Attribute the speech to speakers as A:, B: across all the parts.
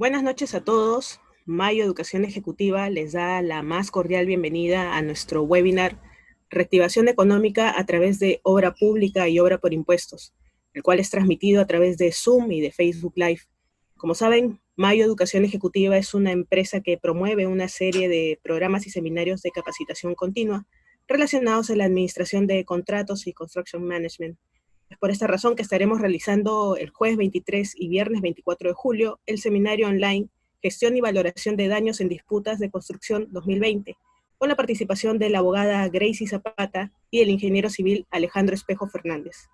A: Buenas noches a todos. Mayo Educación Ejecutiva les da la más cordial bienvenida a nuestro webinar Reactivación Económica a través de obra pública y obra por impuestos, el cual es transmitido a través de Zoom y de Facebook Live. Como saben, Mayo Educación Ejecutiva es una empresa que promueve una serie de programas y seminarios de capacitación continua relacionados a la administración de contratos y construction management. Es por esta razón que estaremos realizando el jueves 23 y viernes 24 de julio el seminario online Gestión y Valoración de Daños en Disputas de Construcción 2020, con la participación de la abogada Gracie Zapata y el ingeniero civil Alejandro Espejo Fernández.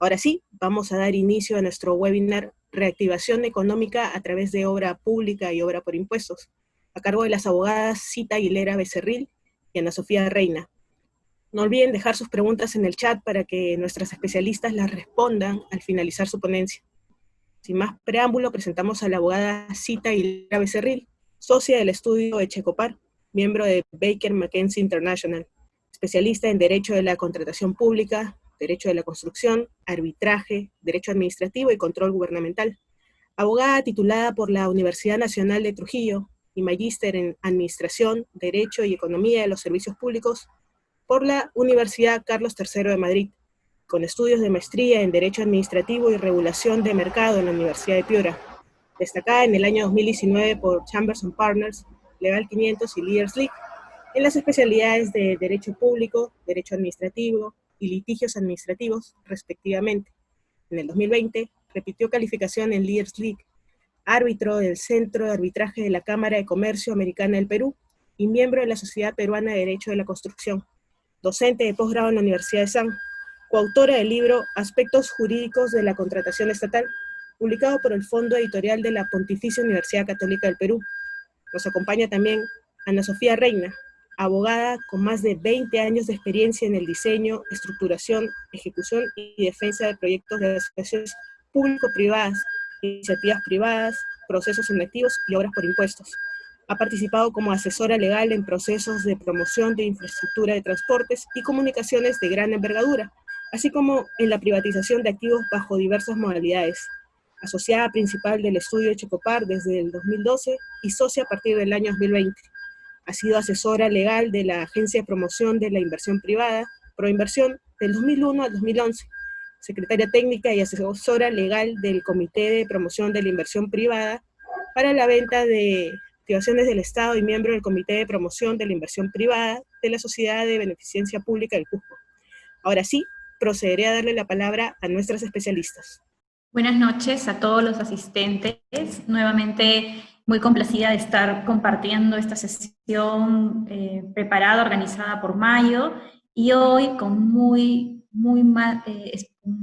A: Ahora sí, vamos a dar inicio a nuestro webinar Reactivación Económica a través de obra pública y obra por impuestos, a cargo de las abogadas Cita Aguilera Becerril y Ana Sofía Reina. No olviden dejar sus preguntas en el chat para que nuestras especialistas las respondan al finalizar su ponencia. Sin más preámbulo, presentamos a la abogada Cita Aguilera Becerril, socia del estudio Echecopar, miembro de Baker McKenzie International, especialista en Derecho de la Contratación Pública, Derecho de la Construcción, Arbitraje, Derecho Administrativo y Control Gubernamental. Abogada titulada por la Universidad Nacional de Trujillo y magíster en Administración, Derecho y Economía de los Servicios Públicos por la Universidad Carlos III de Madrid, con estudios de maestría en Derecho Administrativo y Regulación de Mercado en la Universidad de Piura, destacada en el año 2019 por Chambers & Partners, Legal 500 y Leaders League, en las especialidades de Derecho Público, Derecho Administrativo y Litigios Administrativos, respectivamente. En el 2020, repitió calificación en Leaders League, árbitro del Centro de Arbitraje de la Cámara de Comercio Americana del Perú y miembro de la Sociedad Peruana de Derecho de la Construcción, docente de posgrado en la Universidad de San, coautora del libro Aspectos Jurídicos de la Contratación Estatal, publicado por el Fondo Editorial de la Pontificia Universidad Católica del Perú. Nos acompaña también Ana Sofía Reina, abogada con más de 20 años de experiencia en el diseño, estructuración, ejecución y defensa de proyectos de asociaciones público-privadas, iniciativas privadas, procesos selectivos y obras por impuestos. Ha participado como asesora legal en procesos de promoción de infraestructura de transportes y comunicaciones de gran envergadura, así como en la privatización de activos bajo diversas modalidades. Asociada principal del estudio Echecopar desde el 2012 y socia a partir del año 2020. Ha sido asesora legal de la Agencia de Promoción de la Inversión Privada, Proinversión, del 2001 al 2011, secretaria técnica y asesora legal del Comité de Promoción de la Inversión Privada para la venta de activaciones del Estado y miembro del Comité de Promoción de la Inversión Privada de la Sociedad de Beneficencia Pública del Cusco. Ahora sí, procederé a darle la palabra a nuestras especialistas.
B: Buenas noches a todos los asistentes. Nuevamente muy complacida de estar compartiendo esta sesión preparada, organizada por Mayo, y hoy con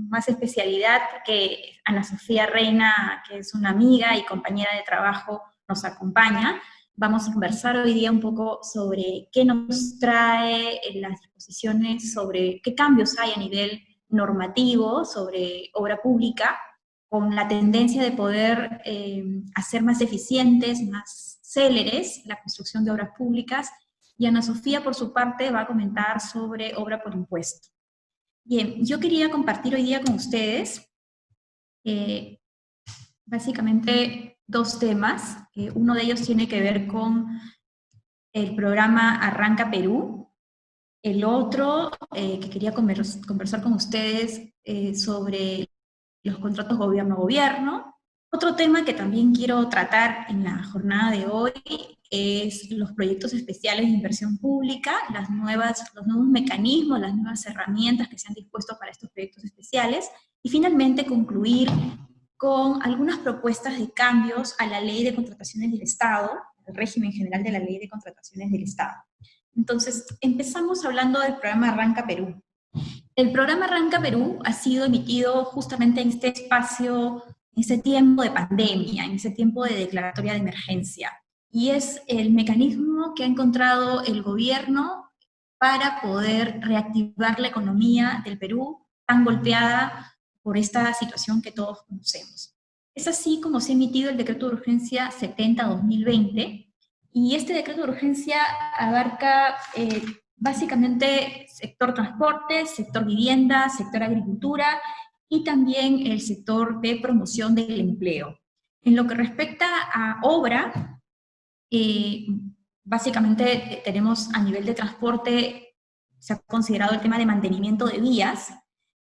B: más especialidad, porque Ana Sofía Reina, que es una amiga y compañera de trabajo, nos acompaña. Vamos a conversar hoy día un poco sobre qué nos trae las disposiciones, sobre qué cambios hay a nivel normativo sobre obra pública, con la tendencia de poder hacer más eficientes, más céleres la construcción de obras públicas, y Ana Sofía, por su parte, va a comentar sobre obra por impuesto. Bien, yo quería compartir hoy día con ustedes básicamente dos temas. Uno de ellos tiene que ver con el programa Arranca Perú. El otro que quería conversar con ustedes sobre los contratos gobierno-gobierno. Otro tema que también quiero tratar en la jornada de hoy es los proyectos especiales de inversión pública, los nuevos mecanismos, las nuevas herramientas que se han dispuesto para estos proyectos especiales, y finalmente concluir con algunas propuestas de cambios a la Ley de Contrataciones del Estado, el régimen general de la Ley de Contrataciones del Estado. Entonces, empezamos hablando del programa Arranca Perú. El programa Arranca Perú ha sido emitido justamente en este espacio, en ese tiempo de pandemia, en ese tiempo de declaratoria de emergencia. Y es el mecanismo que ha encontrado el gobierno para poder reactivar la economía del Perú, tan golpeada por esta situación que todos conocemos. Es así como se ha emitido el decreto de urgencia 70-2020, y este decreto de urgencia abarca básicamente sector transporte, sector vivienda, sector agricultura y también el sector de promoción del empleo. En lo que respecta a obra, básicamente tenemos a nivel de transporte, se ha considerado el tema de mantenimiento de vías,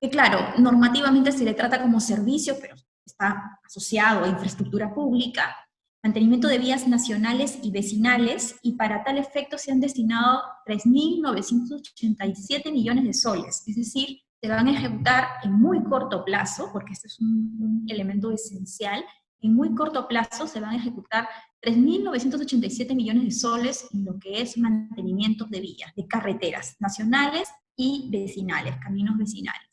B: que claro, normativamente se le trata como servicio, pero está asociado a infraestructura pública, mantenimiento de vías nacionales y vecinales, y para tal efecto se han destinado 3.987 millones de soles, es decir, se van a ejecutar en muy corto plazo, porque este es un elemento esencial, en muy corto plazo se van a ejecutar 3.987 millones de soles en lo que es mantenimientos de vías, de carreteras nacionales y vecinales, caminos vecinales.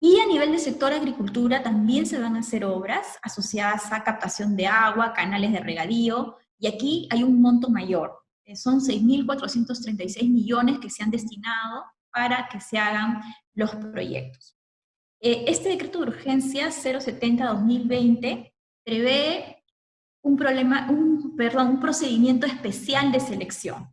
B: Y a nivel del sector agricultura también se van a hacer obras asociadas a captación de agua, canales de regadío, y aquí hay un monto mayor. Son 6.436 millones que se han destinado para que se hagan los proyectos. Este decreto de urgencia 070-2020 prevé un procedimiento especial de selección,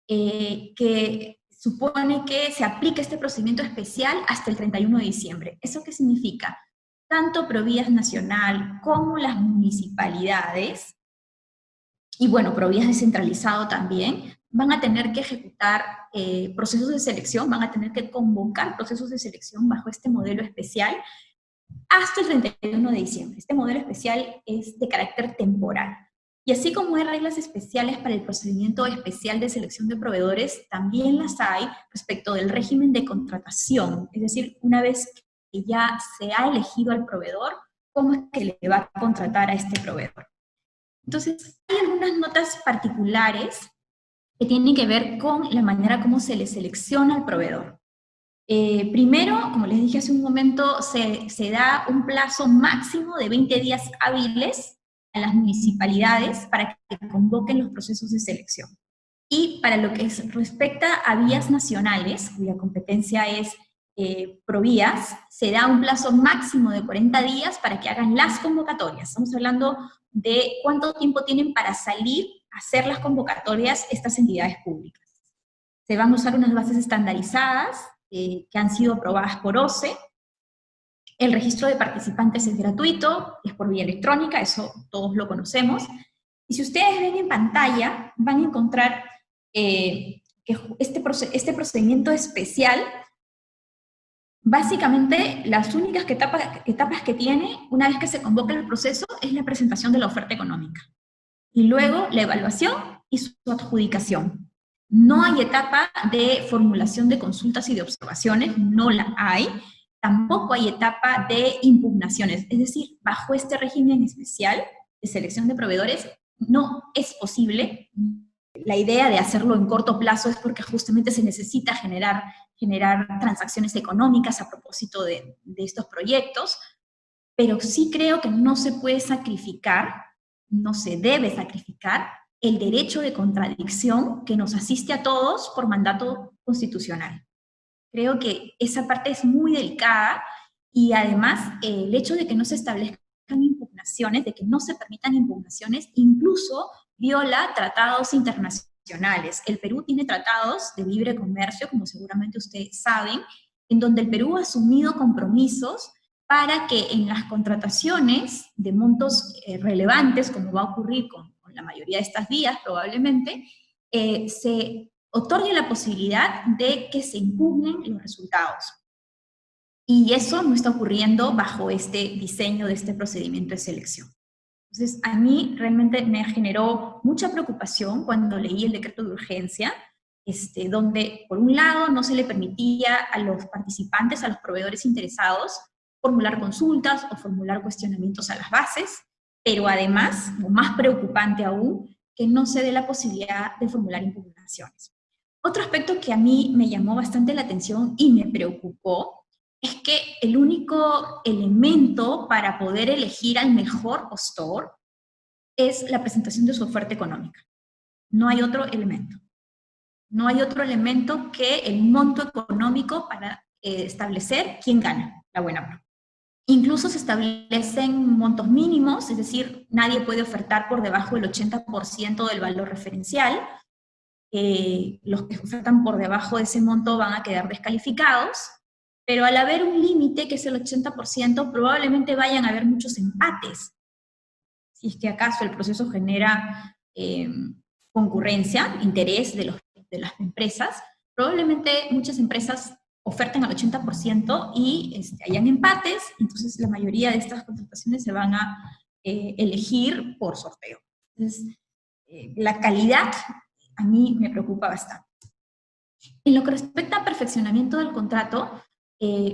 B: que supone que se aplique este procedimiento especial hasta el 31 de diciembre. ¿Eso qué significa? Tanto Provías Nacional como las municipalidades, y bueno, Provías descentralizado también, van a tener que ejecutar procesos de selección, van a tener que convocar procesos de selección bajo este modelo especial hasta el 31 de diciembre. Este modelo especial es de carácter temporal. Y así como hay reglas especiales para el procedimiento especial de selección de proveedores, también las hay respecto del régimen de contratación. Es decir, una vez que ya se ha elegido al proveedor, ¿cómo es que le va a contratar a este proveedor? Entonces, hay algunas notas particulares que tienen que ver con la manera como se le selecciona al proveedor. Primero, como les dije hace un momento, se da un plazo máximo de 20 días hábiles a las municipalidades para que convoquen los procesos de selección. Y para lo que respecta a vías nacionales, cuya competencia es Provías, se da un plazo máximo de 40 días para que hagan las convocatorias. Estamos hablando de cuánto tiempo tienen para salir a hacer las convocatorias estas entidades públicas. Se van a usar unas bases estandarizadas que han sido aprobadas por OCE. El registro de participantes es gratuito, es por vía electrónica, eso todos lo conocemos. Y si ustedes ven en pantalla, van a encontrar que este procedimiento especial, básicamente las únicas etapas que tiene, una vez que se convoca el proceso, es la presentación de la oferta económica. Y luego la evaluación y su adjudicación. No hay etapa de formulación de consultas y de observaciones, no la hay. Tampoco hay etapa de impugnaciones. Es decir, bajo este régimen especial de selección de proveedores, no es posible. La idea de hacerlo en corto plazo es porque justamente se necesita generar transacciones económicas a propósito de estos proyectos, pero sí creo que no se puede sacrificar, no se debe sacrificar el derecho de contradicción que nos asiste a todos por mandato constitucional. Creo que esa parte es muy delicada y además el hecho de que no se establezcan impugnaciones, de que no se permitan impugnaciones, incluso viola tratados internacionales. El Perú tiene tratados de libre comercio, como seguramente ustedes saben, en donde el Perú ha asumido compromisos para que en las contrataciones de montos relevantes, como va a ocurrir con la mayoría de estas vías probablemente, se otorgue la posibilidad de que se impugnen los resultados. Y eso no está ocurriendo bajo este diseño de este procedimiento de selección. Entonces, a mí realmente me generó mucha preocupación cuando leí el decreto de urgencia, donde, por un lado, no se le permitía a los participantes, a los proveedores interesados, formular consultas o formular cuestionamientos a las bases, pero además, lo más preocupante aún, que no se dé la posibilidad de formular impugnaciones. Otro aspecto que a mí me llamó bastante la atención y me preocupó es que el único elemento para poder elegir al mejor postor es la presentación de su oferta económica. No hay otro elemento. No hay otro elemento que el monto económico para establecer quién gana la buena prueba. Incluso se establecen montos mínimos, es decir, nadie puede ofertar por debajo del 80% del valor referencial. Los que ofertan por debajo de ese monto van a quedar descalificados, pero al haber un límite que es el 80%, probablemente vayan a haber muchos empates. si es que acaso el proceso genera concurrencia, interés de las empresas, probablemente muchas empresas oferten al 80% y hayan empates, entonces la mayoría de estas contrataciones se van a elegir por sorteo. Entonces, la calidad a mí me preocupa bastante. En lo que respecta a perfeccionamiento del contrato,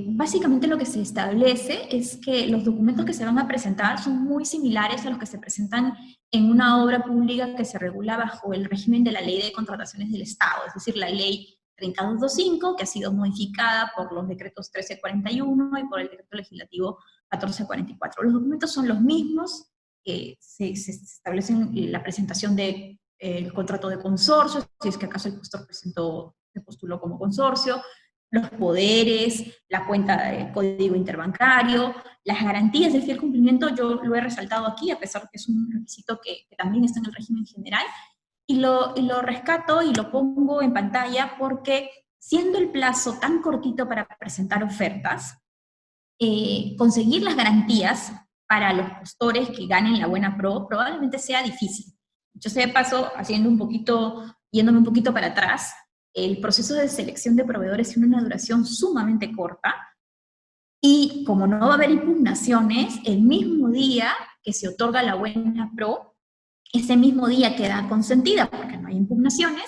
B: básicamente lo que se establece es que los documentos que se van a presentar son muy similares a los que se presentan en una obra pública que se regula bajo el régimen de la Ley de Contrataciones del Estado, es decir, la Ley 3225, que ha sido modificada por los decretos 1341 y por el decreto legislativo 1444. Los documentos son los mismos, se establecen la presentación del contrato de consorcio, si es que acaso el gestor se postuló como consorcio, los poderes, la cuenta de código interbancario, las garantías de fiel cumplimiento, yo lo he resaltado aquí, a pesar de que es un requisito que también está en el régimen general, y lo rescato y lo pongo en pantalla porque, siendo el plazo tan cortito para presentar ofertas, conseguir las garantías para los postores que ganen la buena pro probablemente sea difícil. Yo sé de paso, yéndome un poquito para atrás, el proceso de selección de proveedores tiene una duración sumamente corta, y como no va a haber impugnaciones, el mismo día que se otorga la buena pro, ese mismo día queda consentida porque no hay impugnaciones,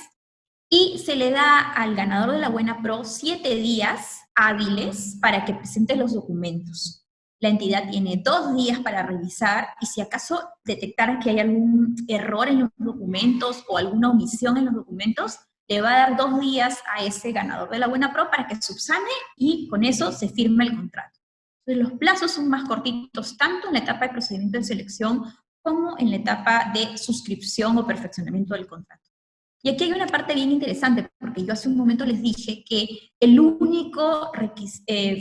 B: y se le da al ganador de la buena pro 7 días hábiles para que presente los documentos. La entidad tiene 2 días para revisar, y si acaso detectara que hay algún error en los documentos o alguna omisión en los documentos, le va a dar 2 días a ese ganador de la buena pro para que subsane, y con eso se firma el contrato. Entonces los plazos son más cortitos, tanto en la etapa de procedimiento de selección como en la etapa de suscripción o perfeccionamiento del contrato. Y aquí hay una parte bien interesante, porque yo hace un momento les dije que el único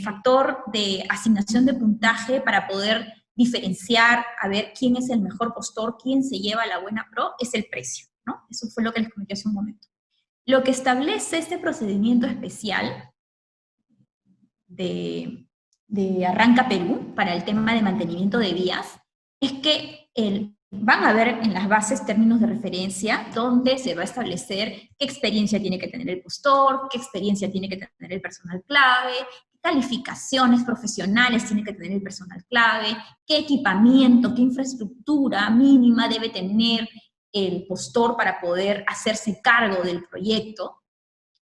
B: factor de asignación de puntaje para poder diferenciar, a ver quién es el mejor postor, quién se lleva la buena pro, es el precio, ¿no? Eso fue lo que les comenté hace un momento. Lo que establece este procedimiento especial de Arranca Perú para el tema de mantenimiento de vías es que van a haber en las bases términos de referencia donde se va a establecer qué experiencia tiene que tener el postor, qué experiencia tiene que tener el personal clave, qué calificaciones profesionales tiene que tener el personal clave, qué equipamiento, qué infraestructura mínima debe tener el postor para poder hacerse cargo del proyecto.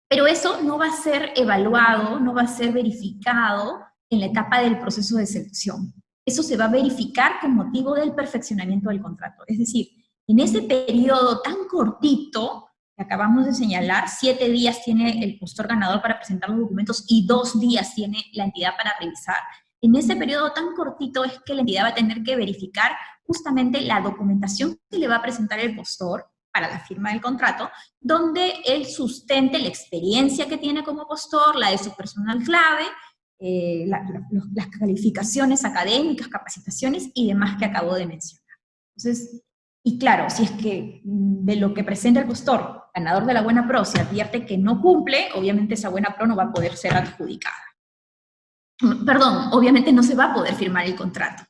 B: Pero eso no va a ser evaluado, no va a ser verificado en la etapa del proceso de selección. Eso se va a verificar con motivo del perfeccionamiento del contrato. Es decir, en ese periodo tan cortito que acabamos de señalar, 7 días tiene el postor ganador para presentar los documentos y 2 días tiene la entidad para revisar. En ese periodo tan cortito es que la entidad va a tener que verificar justamente la documentación que le va a presentar el postor para la firma del contrato, donde él sustente la experiencia que tiene como postor, la de su personal clave, las calificaciones académicas, capacitaciones y demás que acabo de mencionar. Entonces, y claro, si es que de lo que presenta el postor, ganador de la buena pro, se advierte que no cumple, obviamente esa buena pro no va a poder ser adjudicada. Perdón, obviamente no se va a poder firmar el contrato,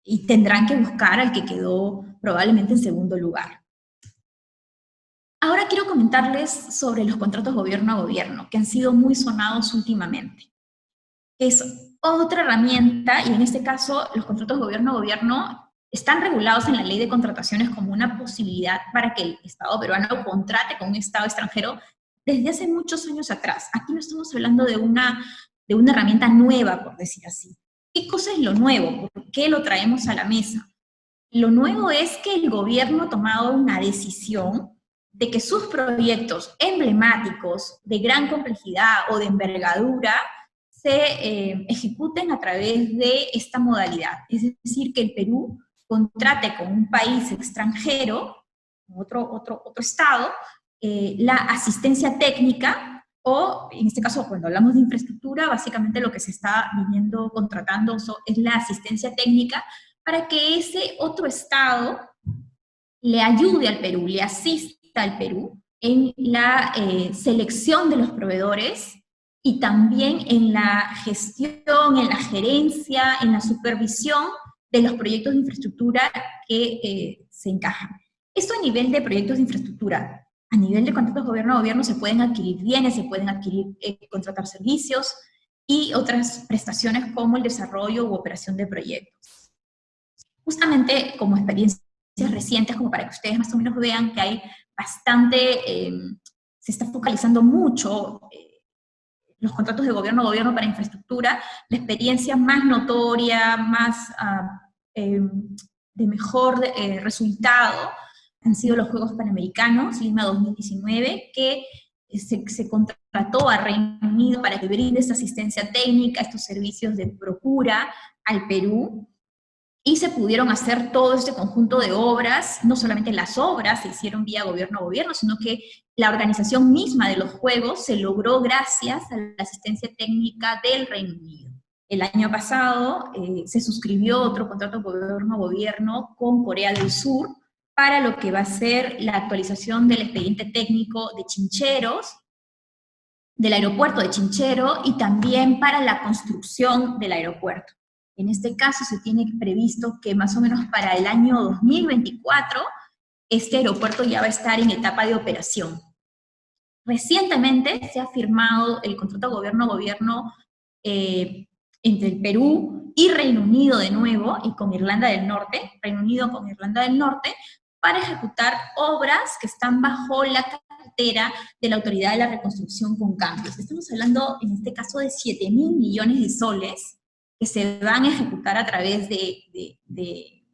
B: y tendrán que buscar al que quedó probablemente en segundo lugar. Ahora quiero comentarles sobre los contratos gobierno a gobierno, que han sido muy sonados últimamente. Es otra herramienta, y en este caso los contratos gobierno a gobierno están regulados en la Ley de Contrataciones como una posibilidad para que el Estado peruano contrate con un Estado extranjero desde hace muchos años atrás. Aquí no estamos hablando de una herramienta nueva, por decir así. ¿Qué cosa es lo nuevo? ¿Por qué lo traemos a la mesa? Lo nuevo es que el gobierno ha tomado una decisión de que sus proyectos emblemáticos, de gran complejidad o de envergadura, se ejecuten a través de esta modalidad. Es decir, que el Perú contrate con un país extranjero, otro estado, la asistencia técnica, o en este caso cuando hablamos de infraestructura, básicamente lo que se está viniendo contratando es la asistencia técnica para que ese otro estado le ayude al Perú, le asista al Perú en la selección de los proveedores, y también en la gestión, en la gerencia, en la supervisión de los proyectos de infraestructura que se encajan. Esto a nivel de proyectos de infraestructura. A nivel de contratos gobierno a gobierno se pueden adquirir bienes, se pueden adquirir, contratar servicios y otras prestaciones como el desarrollo u operación de proyectos. Justamente como experiencias recientes, como para que ustedes más o menos vean que hay bastante, se está focalizando mucho los contratos de gobierno a gobierno para infraestructura, la experiencia más notoria, más de mejor resultado, han sido los Juegos Panamericanos, Lima 2019, que se contrató a Reino Unido para que brinde esta asistencia técnica, estos servicios de procura al Perú, y se pudieron hacer todo este conjunto de obras, no solamente las obras se hicieron vía gobierno a gobierno, sino que la organización misma de los Juegos se logró gracias a la asistencia técnica del Reino Unido. El año pasado se suscribió otro contrato gobierno a gobierno con Corea del Sur para lo que va a ser la actualización del expediente técnico de Chincheros, del aeropuerto de Chinchero, y también para la construcción del aeropuerto. En este caso se tiene previsto que más o menos para el año 2024 este aeropuerto ya va a estar en etapa de operación. Recientemente se ha firmado el contrato gobierno a gobierno entre el Perú y Reino Unido de nuevo, y con Irlanda del Norte, Reino Unido con Irlanda del Norte, para ejecutar obras que están bajo la cartera de la Autoridad de la Reconstrucción con Cambios. Estamos hablando en este caso de 7.000 millones de soles que se van a ejecutar a través de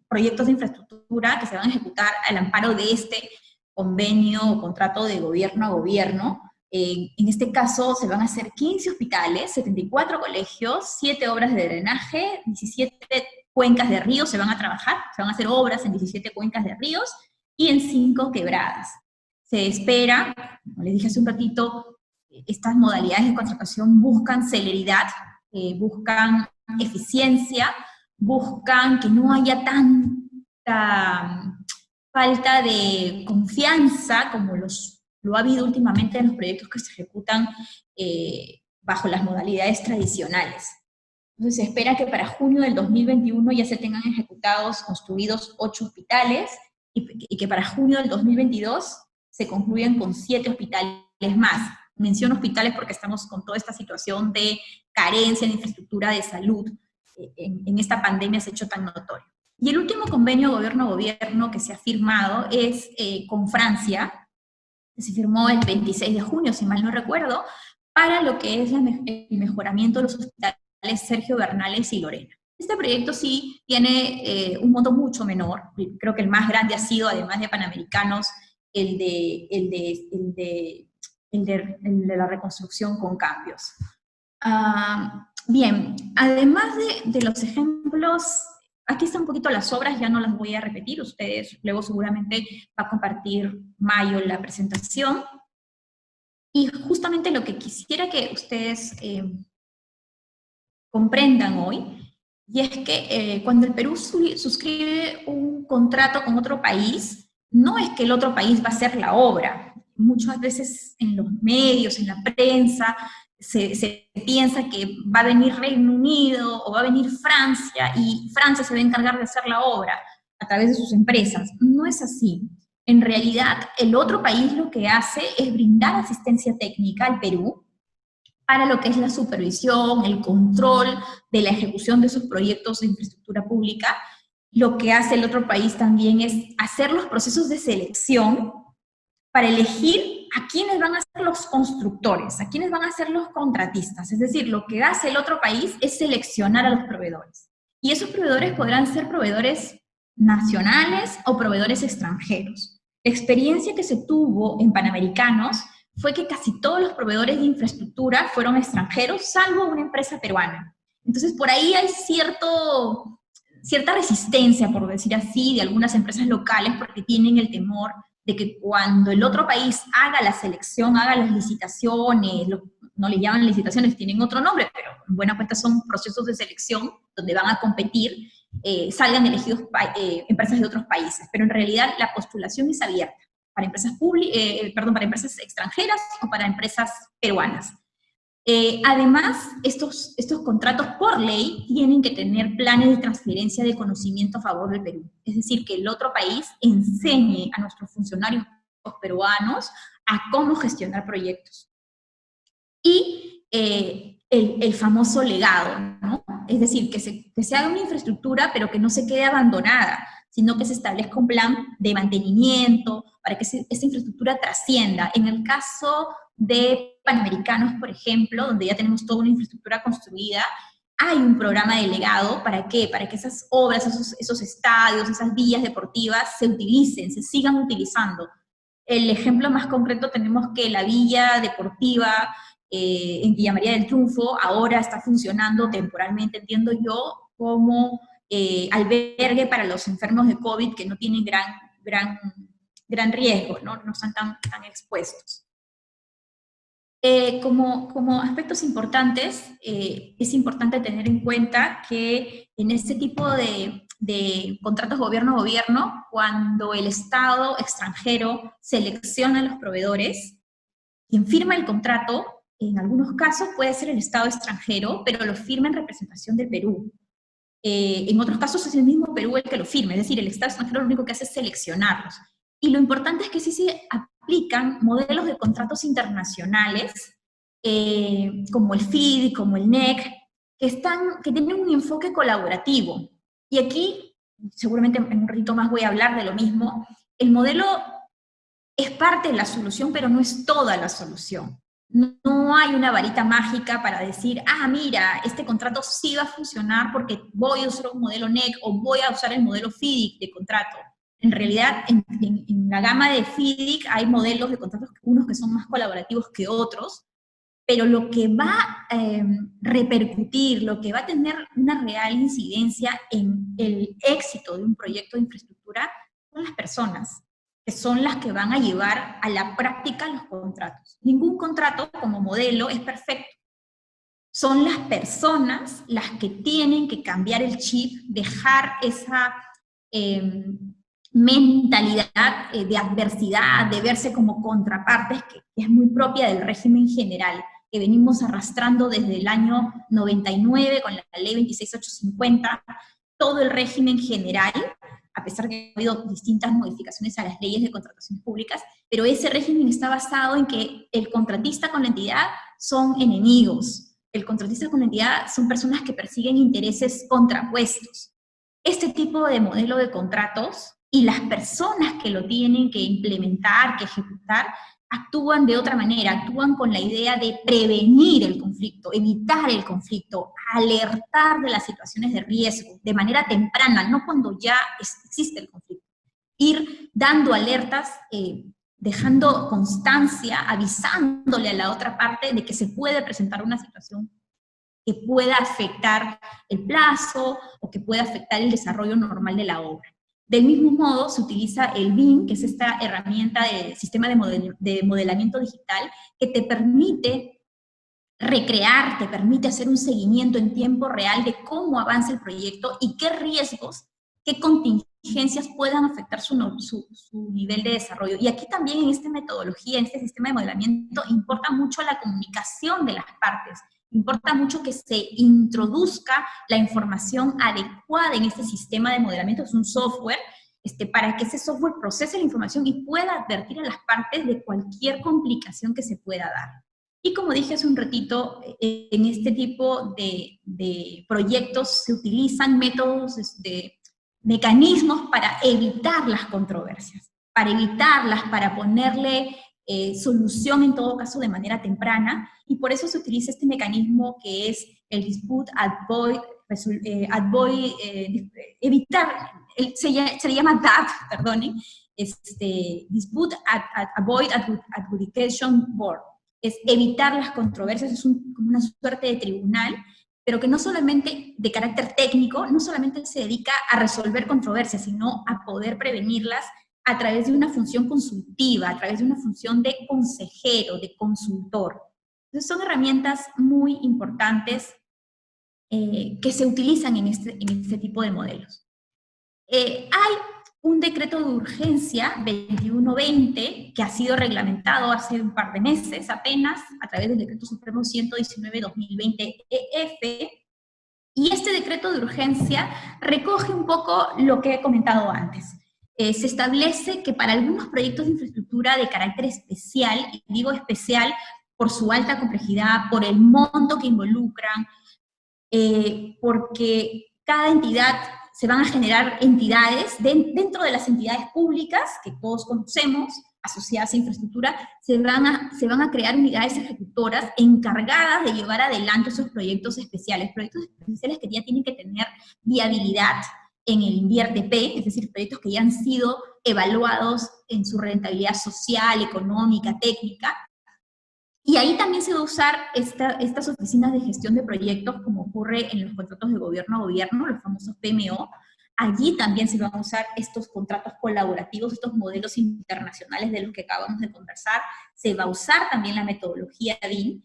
B: proyectos de infraestructura que se van a ejecutar al amparo de este convenio o contrato de gobierno a gobierno. En este caso se van a hacer 15 hospitales, 74 colegios, 7 obras de drenaje, 17 cuencas de ríos se van a trabajar, se van a hacer obras en 17 cuencas de ríos y en 5 quebradas. Se espera, como les dije hace un ratito, estas modalidades de contratación buscan celeridad, buscan eficiencia, buscan que no haya tanta falta de confianza como lo ha habido últimamente en los proyectos que se ejecutan bajo las modalidades tradicionales. Entonces se espera que para junio del 2021 ya se tengan ejecutados, construidos 8 hospitales, y que para junio del 2022 se concluyan con 7 hospitales más. Menciono hospitales porque estamos con toda esta situación de carencia de infraestructura de salud. En esta pandemia se ha hecho tan notorio. Y el último convenio gobierno a gobierno que se ha firmado es con Francia, que se firmó el 26 de junio, si mal no recuerdo, para lo que es el mejoramiento de los hospitales Sergio Bernales y Lorena. Este proyecto sí tiene un monto mucho menor, creo que el más grande ha sido, además de Panamericanos, el de la reconstrucción con cambios. Bien, además de los ejemplos, aquí están un poquito las obras, ya no las voy a repetir, ustedes luego seguramente va a compartir Mayo la presentación. Y justamente lo que quisiera que ustedes comprendan hoy, y es que cuando el Perú suscribe un contrato con otro país, no es que el otro país va a hacer la obra. Muchas veces en los medios, en la prensa, se piensa que va a venir Reino Unido o va a venir Francia y Francia se va a encargar de hacer la obra a través de sus empresas. No es así. En realidad, el otro país lo que hace es brindar asistencia técnica al Perú para lo que es la supervisión, el control de la ejecución de esos proyectos de infraestructura pública. Lo que hace el otro país también es hacer los procesos de selección para elegir a quiénes van a ser los constructores, a quiénes van a ser los contratistas. Es decir, lo que hace el otro país es seleccionar a los proveedores. Y esos proveedores podrán ser proveedores nacionales o proveedores extranjeros. La experiencia que se tuvo en Panamericanos fue que casi todos los proveedores de infraestructura fueron extranjeros, salvo una empresa peruana. Entonces, por ahí hay cierta resistencia, por decir así, de algunas empresas locales, porque tienen el temor de que cuando el otro país haga la selección, haga las licitaciones, no le llaman licitaciones, tienen otro nombre, pero en buena cuenta son procesos de selección donde van a competir, salgan elegidos empresas de otros países. Pero en realidad la postulación es abierta para empresas, para empresas extranjeras o para empresas peruanas. Además, estos contratos por ley tienen que tener planes de transferencia de conocimiento a favor del Perú. Es decir, que el otro país enseñe a nuestros funcionarios peruanos a cómo gestionar proyectos. Y el famoso legado, ¿no? Es decir, que se haga una infraestructura, pero que no se quede abandonada, sino que se establezca un plan de mantenimiento para que esa infraestructura trascienda. En el caso de Panamericanos, por ejemplo, donde ya tenemos toda una infraestructura construida, hay un programa de legado. ¿Para qué? Para que esas obras, esos estadios, esas vías deportivas se utilicen, se sigan utilizando. El ejemplo más concreto tenemos que la villa deportiva en Villa María del Triunfo ahora está funcionando temporalmente, entiendo yo, como albergue para los enfermos de COVID que no tienen gran riesgo, no están tan expuestos. Como aspectos importantes, es importante tener en cuenta que en este tipo de contratos gobierno-gobierno, cuando el Estado extranjero selecciona a los proveedores, quien firma el contrato, en algunos casos puede ser el Estado extranjero, pero lo firma en representación del Perú. En otros casos es el mismo Perú el que lo firma, es decir, el Estado extranjero lo único que hace es seleccionarlos. Y lo importante es que sí se aplican modelos de contratos internacionales, como el FIDI, como el NEC, que tienen un enfoque colaborativo. Y aquí, seguramente en un ratito más voy a hablar de lo mismo, el modelo es parte de la solución, pero no es toda la solución. No hay una varita mágica para decir, mira, este contrato sí va a funcionar porque voy a usar un modelo NEC o voy a usar el modelo FIDIC de contrato. En realidad, en la gama de FIDIC hay modelos de contratos, unos que son más colaborativos que otros, pero lo que va a repercutir, lo que va a tener una real incidencia en el éxito de un proyecto de infraestructura son las personas, que son las que van a llevar a la práctica los contratos. Ningún contrato como modelo es perfecto. Son las personas las que tienen que cambiar el chip, dejar esa mentalidad de adversidad, de verse como contrapartes, que es muy propia del régimen general, que venimos arrastrando desde el año 99 con la ley 26850, todo el régimen general, a pesar que ha habido distintas modificaciones a las leyes de contrataciones públicas, pero ese régimen está basado en que el contratista con la entidad son enemigos, el contratista con la entidad son personas que persiguen intereses contrapuestos. Este tipo de modelo de contratos y las personas que lo tienen que implementar, que ejecutar, actúan de otra manera, actúan con la idea de prevenir el conflicto, evitar el conflicto, alertar de las situaciones de riesgo de manera temprana, no cuando ya existe el conflicto. Ir dando alertas, dejando constancia, avisándole a la otra parte de que se puede presentar una situación que pueda afectar el plazo o que pueda afectar el desarrollo normal de la obra. Del mismo modo, se utiliza el BIM, que es esta herramienta de sistema de modelamiento digital, que te permite recrear, te permite hacer un seguimiento en tiempo real de cómo avanza el proyecto y qué riesgos, qué contingencias puedan afectar su nivel de desarrollo. Y aquí también en esta metodología, en este sistema de modelamiento, importa mucho la comunicación de las partes. Importa mucho que se introduzca la información adecuada en este sistema de modelamiento, es un software, para que ese software procese la información y pueda advertir a las partes de cualquier complicación que se pueda dar. Y como dije hace un ratito, en este tipo de proyectos se utilizan métodos, mecanismos para evitar las controversias, para evitarlas, para ponerle solución en todo caso de manera temprana, y por eso se utiliza este mecanismo que es el dispute avoid, evitar, se le llama DAB, perdonen, dispute avoid adjudication board, es evitar las controversias, es como una suerte de tribunal, pero que no solamente de carácter técnico, no solamente se dedica a resolver controversias, sino a poder prevenirlas a través de una función consultiva, a través de una función de consejero, de consultor. Entonces son herramientas muy importantes que se utilizan en este tipo de modelos. Hay un decreto de urgencia 2120 que ha sido reglamentado hace un par de meses apenas a través del decreto supremo 119-2020 y este decreto de urgencia recoge un poco lo que he comentado antes. Se establece que para algunos proyectos de infraestructura de carácter especial, y digo especial por su alta complejidad, por el monto que involucran, porque cada entidad, se van a generar entidades, dentro de las entidades públicas, que todos conocemos, asociadas a infraestructura, se van a crear unidades ejecutoras encargadas de llevar adelante esos proyectos especiales que ya tienen que tener viabilidad en el INVIERTP, es decir, proyectos que ya han sido evaluados en su rentabilidad social, económica, técnica. Y ahí también se va a usar estas oficinas de gestión de proyectos, como ocurre en los contratos de gobierno a gobierno, los famosos PMO. Allí también se van a usar estos contratos colaborativos, estos modelos internacionales de los que acabamos de conversar. Se va a usar también la metodología BIM.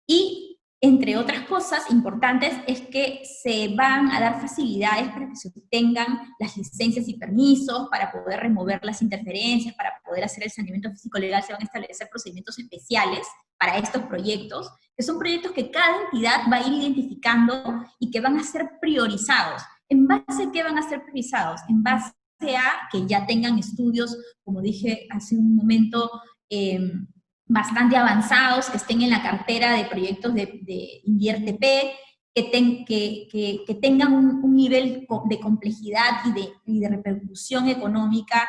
B: Y, entre otras cosas importantes, es que se van a dar facilidades para que se obtengan las licencias y permisos, para poder remover las interferencias, para poder hacer el saneamiento físico-legal. Se van a establecer procedimientos especiales para estos proyectos, que son proyectos que cada entidad va a ir identificando y que van a ser priorizados. ¿En base a qué van a ser priorizados? En base a que ya tengan estudios, como dije hace un momento, bastante avanzados, que estén en la cartera de proyectos de INVIERTP, que tengan un nivel de complejidad y de repercusión económica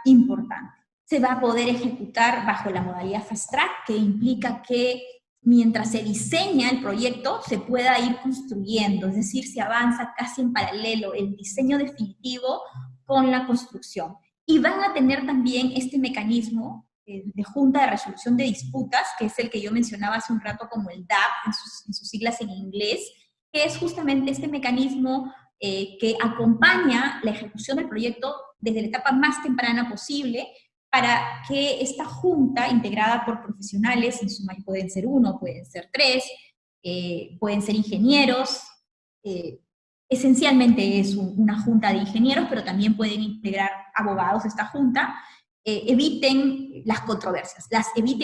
B: importante. Se va a poder ejecutar bajo la modalidad Fast Track, que implica que mientras se diseña el proyecto, se pueda ir construyendo, es decir, se avanza casi en paralelo el diseño definitivo con la construcción. Y van a tener también este mecanismo de Junta de Resolución de Disputas, que es el que yo mencionaba hace un rato como el DAP, en sus siglas en inglés, que es justamente este mecanismo que acompaña la ejecución del proyecto desde la etapa más temprana posible, para que esta junta, integrada por profesionales, en suma pueden ser uno, pueden ser tres, pueden ser ingenieros, esencialmente es una junta de ingenieros, pero también pueden integrar abogados a esta junta, eviten las controversias,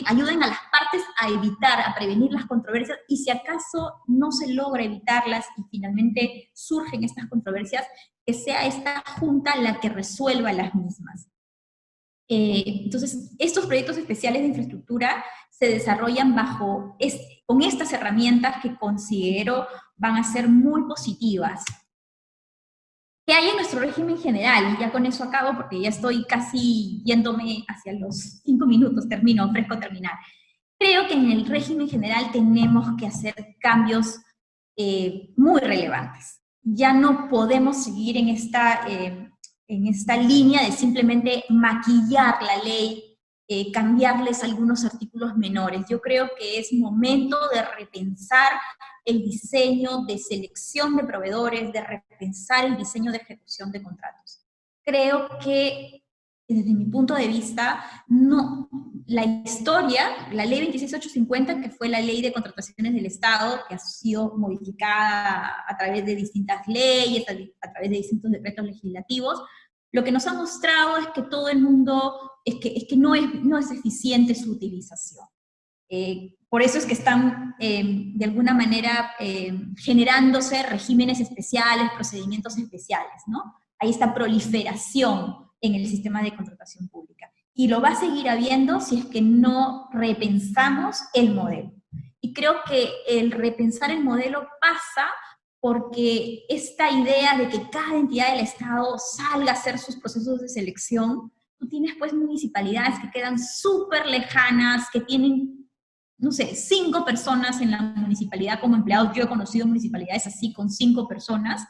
B: ayuden a las partes a evitar, a prevenir las controversias, y si acaso no se logra evitarlas y finalmente surgen estas controversias, que sea esta junta la que resuelva las mismas. Entonces, estos proyectos especiales de infraestructura se desarrollan con estas herramientas que considero van a ser muy positivas. ¿Qué hay en nuestro régimen general? Y ya con eso acabo porque ya estoy casi yéndome hacia los 5 minutos, ofrezco terminar. Creo que en el régimen general tenemos que hacer cambios muy relevantes. Ya no podemos seguir en esta línea de simplemente maquillar la ley, cambiarles algunos artículos menores. Yo creo que es momento de repensar el diseño de selección de proveedores, de repensar el diseño de ejecución de contratos. Creo que, desde mi punto de vista, la ley 26850, que fue la ley de contrataciones del Estado, que ha sido modificada a través de distintas leyes, a través de distintos decretos legislativos, lo que nos ha mostrado es que todo el mundo, es que no es eficiente su utilización. Por eso es que están, de alguna manera, generándose regímenes especiales, procedimientos especiales, ¿no? Hay esta proliferación en el sistema de contratación pública. Y lo va a seguir habiendo si es que no repensamos el modelo. Y creo que el repensar el modelo pasa porque esta idea de que cada entidad del Estado salga a hacer sus procesos de selección, tú tienes pues municipalidades que quedan súper lejanas, que tienen, no sé, 5 personas en la municipalidad como empleados. Yo he conocido municipalidades así con 5 personas,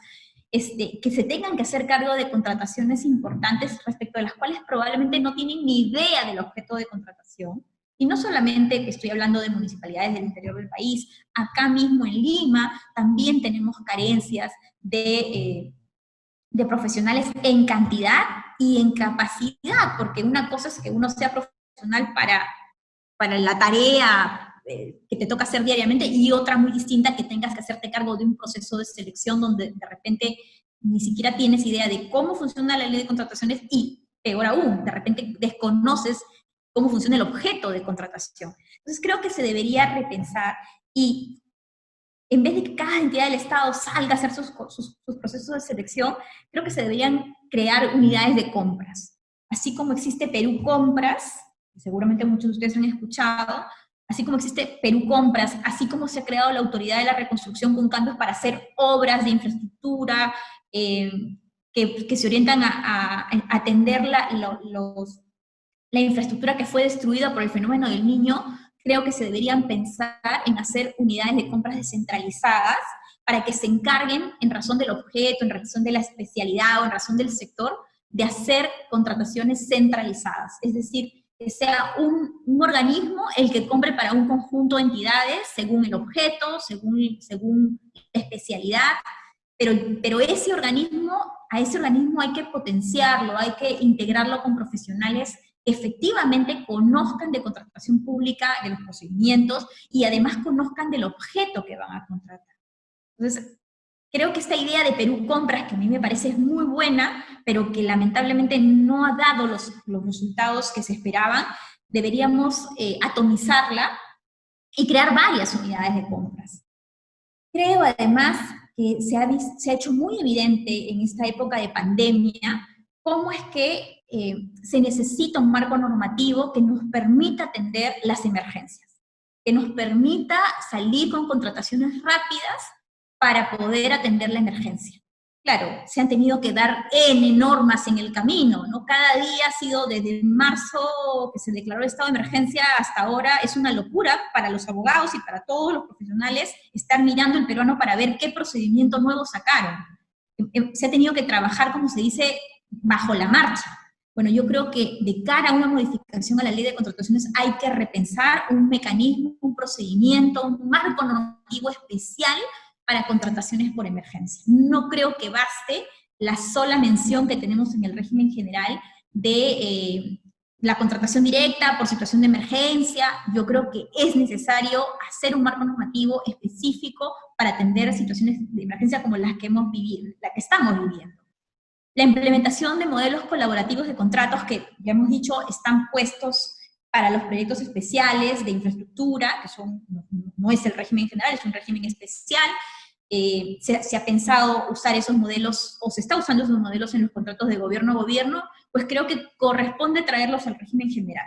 B: que se tengan que hacer cargo de contrataciones importantes respecto de las cuales probablemente no tienen ni idea del objeto de contratación. Y no solamente estoy hablando de municipalidades del interior del país, acá mismo en Lima también tenemos carencias de profesionales en cantidad y en capacidad, porque una cosa es que uno sea profesional para la tarea que te toca hacer diariamente, y otra muy distinta, que tengas que hacerte cargo de un proceso de selección donde de repente ni siquiera tienes idea de cómo funciona la ley de contrataciones y, peor aún, de repente desconoces cómo funciona el objeto de contratación. Entonces creo que se debería repensar y en vez de que cada entidad del Estado salga a hacer sus procesos de selección, creo que se deberían crear unidades de compras. Así como existe Perú Compras, seguramente muchos de ustedes han escuchado, así como existe Perú Compras, así como se ha creado la Autoridad de la Reconstrucción con cambios para hacer obras de infraestructura, que se orientan a atender la infraestructura que fue destruida por el fenómeno del Niño. Creo que se deberían pensar en hacer unidades de compras descentralizadas para que se encarguen, en razón del objeto, en razón de la especialidad o en razón del sector, de hacer contrataciones centralizadas. Es decir, que sea un organismo el que compre para un conjunto de entidades según el objeto, según la especialidad, pero a ese organismo hay que potenciarlo, hay que integrarlo con profesionales que efectivamente conozcan de contratación pública, de los procedimientos, y además conozcan del objeto que van a contratar. Entonces, creo que esta idea de Perú Compras, que a mí me parece muy buena, pero que lamentablemente no ha dado los resultados que se esperaban, deberíamos atomizarla y crear varias unidades de compras. Creo además que se ha hecho muy evidente en esta época de pandemia cómo es que se necesita un marco normativo que nos permita atender las emergencias, que nos permita salir con contrataciones rápidas para poder atender la emergencia. Claro, se han tenido que dar N normas en el camino, ¿no? Cada día ha sido desde marzo que se declaró el estado de emergencia hasta ahora, es una locura para los abogados y para todos los profesionales estar mirando el peruano para ver qué procedimiento nuevo sacaron. Se ha tenido que trabajar, como se dice, bajo la marcha. Bueno, yo creo que de cara a una modificación a la ley de contrataciones hay que repensar un mecanismo, un procedimiento, un marco normativo especial para contrataciones por emergencia. No creo que baste la sola mención que tenemos en el régimen general de la contratación directa por situación de emergencia. Yo creo que es necesario hacer un marco normativo específico para atender situaciones de emergencia como las que hemos vivido, la que estamos viviendo. La implementación de modelos colaborativos de contratos que, ya hemos dicho, están puestos para los proyectos especiales de infraestructura, que no es el régimen general, es un régimen especial. Se ha pensado usar esos modelos, o se está usando esos modelos en los contratos de gobierno a gobierno, pues creo que corresponde traerlos al régimen general.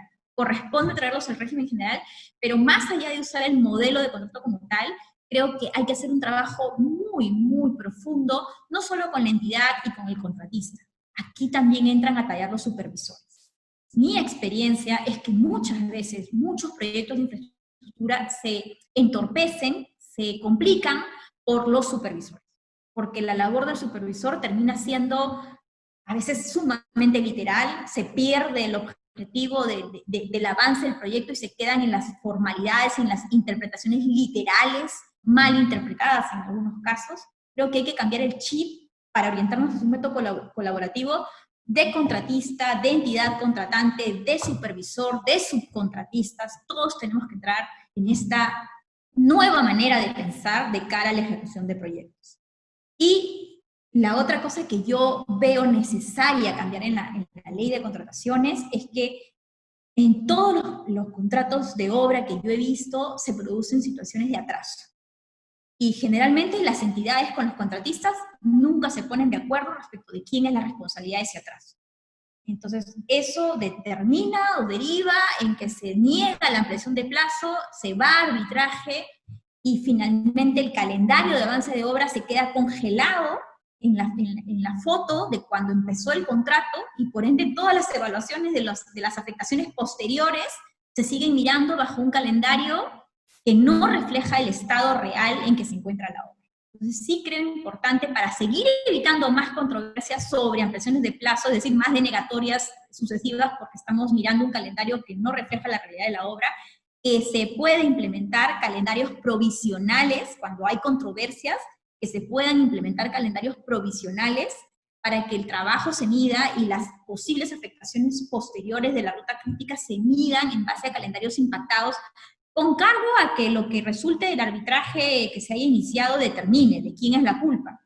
B: Pero más allá de usar el modelo de contrato como tal, creo que hay que hacer un trabajo muy, muy profundo, no solo con la entidad y con el contratista. Aquí también entran a tallar los supervisores. Mi experiencia es que muchas veces, muchos proyectos de infraestructura se entorpecen, se complican por los supervisores, porque la labor del supervisor termina siendo a veces sumamente literal, se pierde el objetivo del avance del proyecto y se quedan en las formalidades, en las interpretaciones literales, mal interpretadas en algunos casos. Creo que hay que cambiar el chip para orientarnos a un método colaborativo de contratista, de entidad contratante, de supervisor, de subcontratistas. Todos tenemos que entrar en esta nueva manera de pensar de cara a la ejecución de proyectos. Y la otra cosa que yo veo necesaria cambiar en la ley de contrataciones es que en todos los contratos de obra que yo he visto se producen situaciones de atraso. Y generalmente las entidades con los contratistas nunca se ponen de acuerdo respecto de quién es la responsabilidad de ese atraso. Entonces, eso determina o deriva en que se niega la ampliación de plazo, se va a arbitraje, y finalmente el calendario de avance de obra se queda congelado en la foto de cuando empezó el contrato, y por ende todas las evaluaciones de las afectaciones posteriores se siguen mirando bajo un calendario que no refleja el estado real en que se encuentra la obra. Entonces sí creo importante, para seguir evitando más controversias sobre ampliaciones de plazo, es decir, más denegatorias sucesivas porque estamos mirando un calendario que no refleja la realidad de la obra, que se puede implementar calendarios provisionales cuando hay controversias, que se puedan implementar calendarios provisionales para que el trabajo se mida y las posibles afectaciones posteriores de la ruta crítica se midan en base a calendarios impactados, con cargo a que lo que resulte del arbitraje que se haya iniciado determine de quién es la culpa.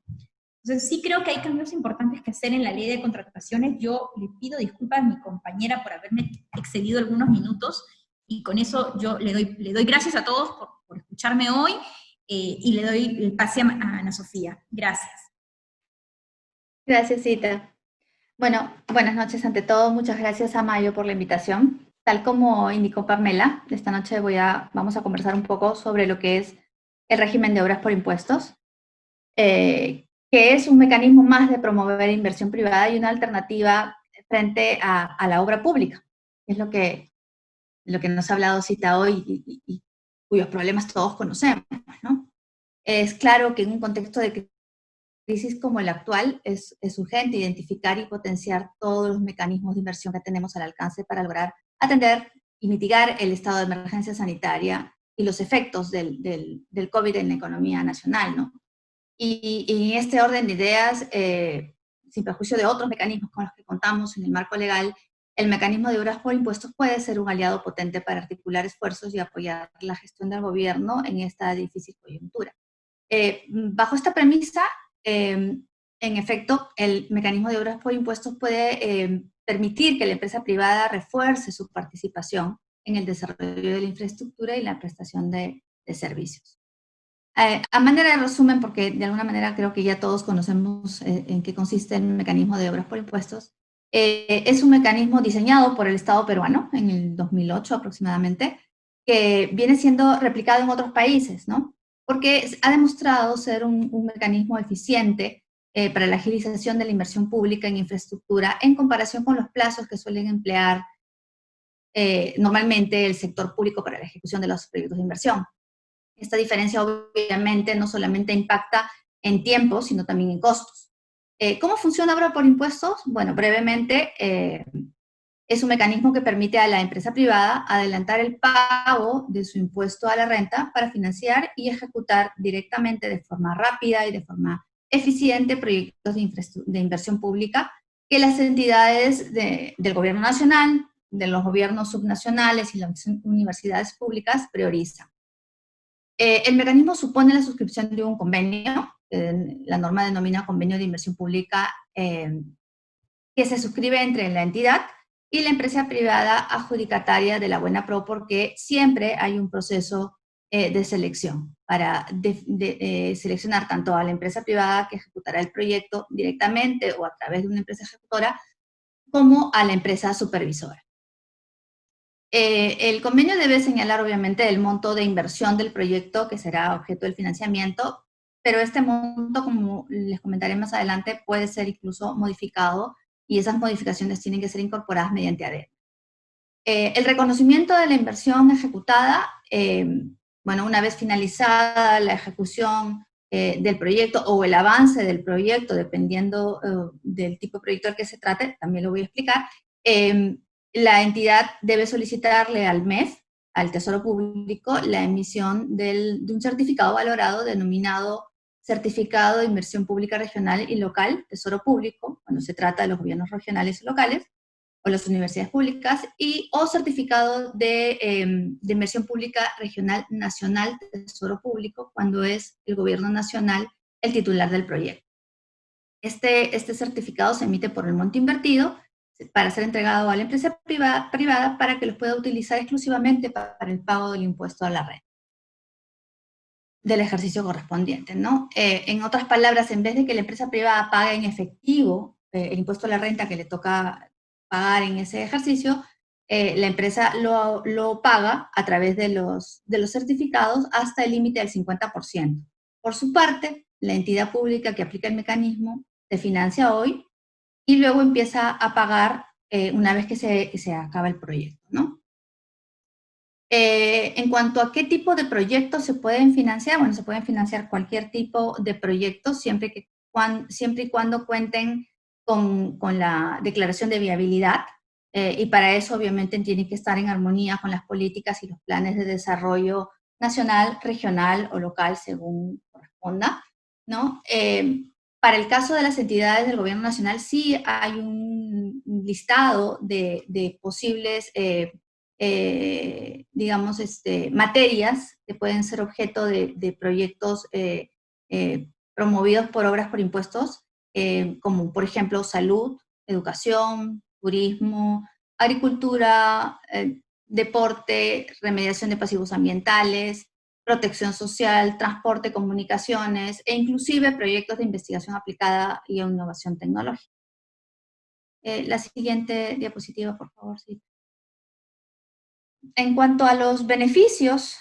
B: Entonces sí creo que hay cambios importantes que hacer en la ley de contrataciones. Yo le pido disculpas a mi compañera por haberme excedido algunos minutos, y con eso yo le doy gracias a todos por escucharme hoy, y le doy el pase a Ana Sofía. Gracias.
C: Gracias, Cita. Bueno, buenas noches ante todo. Muchas gracias a Mayo por la invitación. Tal como indicó Pamela, esta noche vamos a conversar un poco sobre lo que es el régimen de obras por impuestos, que es un mecanismo más de promover inversión privada y una alternativa frente a la obra pública. Es lo que nos ha hablado Cita hoy y cuyos problemas todos conocemos, ¿no? Es claro que en un contexto de crisis como el actual es urgente identificar y potenciar todos los mecanismos de inversión que tenemos al alcance para lograr atender y mitigar el estado de emergencia sanitaria y los efectos del COVID en la economía nacional, ¿no? Y en este orden de ideas, sin perjuicio de otros mecanismos con los que contamos en el marco legal, el mecanismo de obras por impuestos puede ser un aliado potente para articular esfuerzos y apoyar la gestión del gobierno en esta difícil coyuntura. Bajo esta premisa, en efecto, el mecanismo de obras por impuestos puede permitir que la empresa privada refuerce su participación en el desarrollo de la infraestructura y la prestación de servicios. A manera de resumen, porque de alguna manera creo que ya todos conocemos en qué consiste el mecanismo de obras por impuestos, es un mecanismo diseñado por el Estado peruano en el 2008 aproximadamente, que viene siendo replicado en otros países, ¿no? Porque ha demostrado ser un mecanismo eficiente para la agilización de la inversión pública en infraestructura en comparación con los plazos que suelen emplear normalmente el sector público para la ejecución de los proyectos de inversión. Esta diferencia obviamente no solamente impacta en tiempo, sino también en costos. ¿Cómo funciona obra por impuestos? Bueno, brevemente, es un mecanismo que permite a la empresa privada adelantar el pago de su impuesto a la renta para financiar y ejecutar directamente de forma rápida y de forma eficiente proyectos de inversión pública que las entidades del gobierno nacional, de los gobiernos subnacionales y las universidades públicas priorizan. El mecanismo supone la suscripción de un convenio, la norma denomina convenio de inversión pública, que se suscribe entre la entidad y la empresa privada adjudicataria de la buena pro, porque siempre hay un proceso de selección para seleccionar tanto a la empresa privada que ejecutará el proyecto directamente o a través de una empresa ejecutora, como a la empresa supervisora. El convenio debe señalar obviamente el monto de inversión del proyecto que será objeto del financiamiento, pero este monto, como les comentaré más adelante, puede ser incluso modificado y esas modificaciones tienen que ser incorporadas mediante adenda. El reconocimiento de la inversión ejecutada, bueno, una vez finalizada la ejecución del proyecto o el avance del proyecto, dependiendo del tipo de proyecto al que se trate, también lo voy a explicar, la entidad debe solicitarle al MEF, al Tesoro Público, la emisión de un certificado valorado denominado Certificado de Inversión Pública Regional y Local, Tesoro Público, cuando se trata de los gobiernos regionales y locales, o las universidades públicas, o certificado de inversión pública regional nacional, Tesoro Público, cuando es el gobierno nacional el titular del proyecto. Este certificado se emite por el monto invertido para ser entregado a la empresa privada para que los pueda utilizar exclusivamente para el pago del impuesto a la renta del ejercicio correspondiente, ¿no? En otras palabras, en vez de que la empresa privada pague en efectivo el impuesto a la renta que le toca pagar en ese ejercicio, la empresa lo paga a través de los certificados hasta el límite del 50%. Por su parte, la entidad pública que aplica el mecanismo se financia hoy y luego empieza a pagar una vez que se acaba el proyecto, ¿no? En cuanto a qué tipo de proyectos se pueden financiar, bueno, se pueden financiar cualquier tipo de proyectos siempre y cuando cuenten con la declaración de viabilidad, y para eso obviamente tienen que estar en armonía con las políticas y los planes de desarrollo nacional, regional o local según corresponda, ¿no? Para el caso de las entidades del gobierno nacional sí hay un listado de posibles digamos, materias que pueden ser objeto de proyectos promovidos por obras por impuestos, como por ejemplo salud, educación, turismo, agricultura, deporte, remediación de pasivos ambientales, protección social, transporte, comunicaciones, e inclusive proyectos de investigación aplicada y innovación tecnológica. La siguiente diapositiva, por favor. Sí. En cuanto a los beneficios,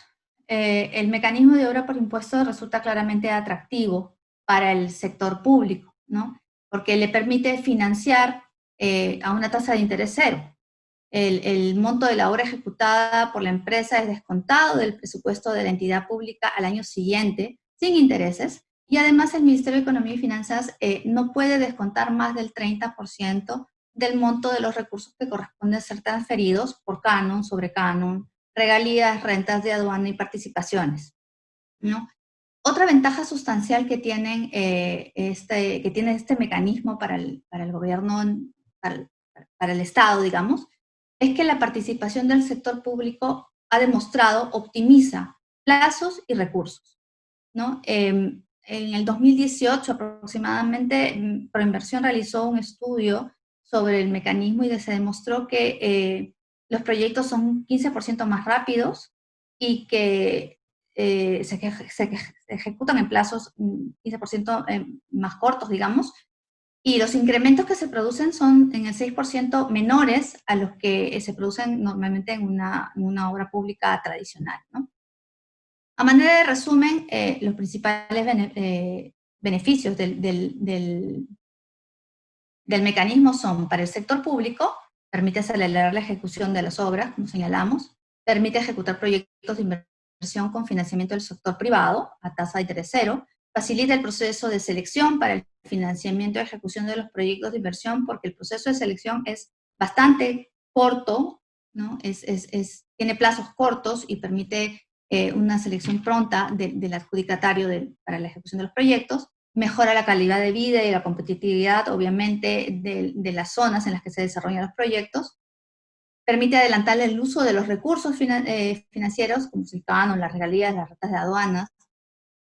C: el mecanismo de obra por impuestos resulta claramente atractivo para el sector público, ¿no? Porque le permite financiar a una tasa de interés cero. El monto de la obra ejecutada por la empresa es descontado del presupuesto de la entidad pública al año siguiente, sin intereses, y además el Ministerio de Economía y Finanzas no puede descontar más del 30% del monto de los recursos que corresponden ser transferidos por canon, sobre canon, regalías, rentas de aduana y participaciones, ¿no? Otra ventaja sustancial que tiene este mecanismo para el gobierno, para el Estado, digamos, es que la participación del sector público ha demostrado optimiza plazos y recursos, ¿no? En el 2018 aproximadamente, Proinversión realizó un estudio sobre el mecanismo y se demostró que los proyectos son 15% más rápidos y que se ejecutan en plazos 15% más cortos, digamos, y los incrementos que se producen son en el 6% menores a los que se producen normalmente en una obra pública tradicional, ¿no? A manera de resumen, los principales beneficios del mecanismo son: para el sector público, permite acelerar la ejecución de las obras, como señalamos, permite ejecutar proyectos de inversión con financiamiento del sector privado a tasa de interés cero, facilita el proceso de selección para el financiamiento y ejecución de los proyectos de inversión, porque el proceso de selección es bastante corto, ¿no? Tiene plazos cortos y permite una selección pronta del adjudicatario para la ejecución de los proyectos. Mejora la calidad de vida y la competitividad, obviamente, de las zonas en las que se desarrollan los proyectos. Permite adelantar el uso de los recursos financieros, como el canon, las regalías, las rentas de aduanas,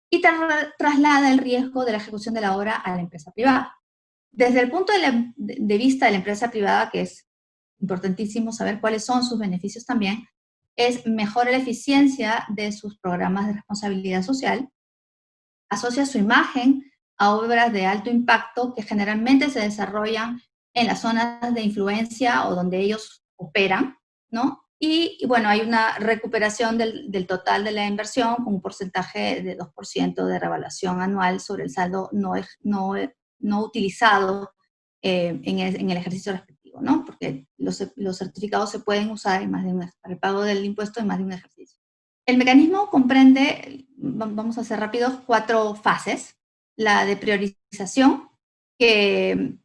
C: y traslada el riesgo de la ejecución de la obra a la empresa privada. Desde el punto de vista de la empresa privada, que es importantísimo saber cuáles son sus beneficios también, es mejora la eficiencia de sus programas de responsabilidad social, asocia su imagen a obras de alto impacto que generalmente se desarrollan en las zonas de influencia o donde ellos operan, ¿no? Y bueno, hay una recuperación del total de la inversión con un porcentaje de 2% de revaluación anual sobre el saldo no utilizado en el ejercicio respectivo, ¿no? Porque los certificados se pueden usar en más de para el pago del impuesto en más de un ejercicio. El mecanismo comprende, vamos a ser rápidos, 4 fases. La de priorización, que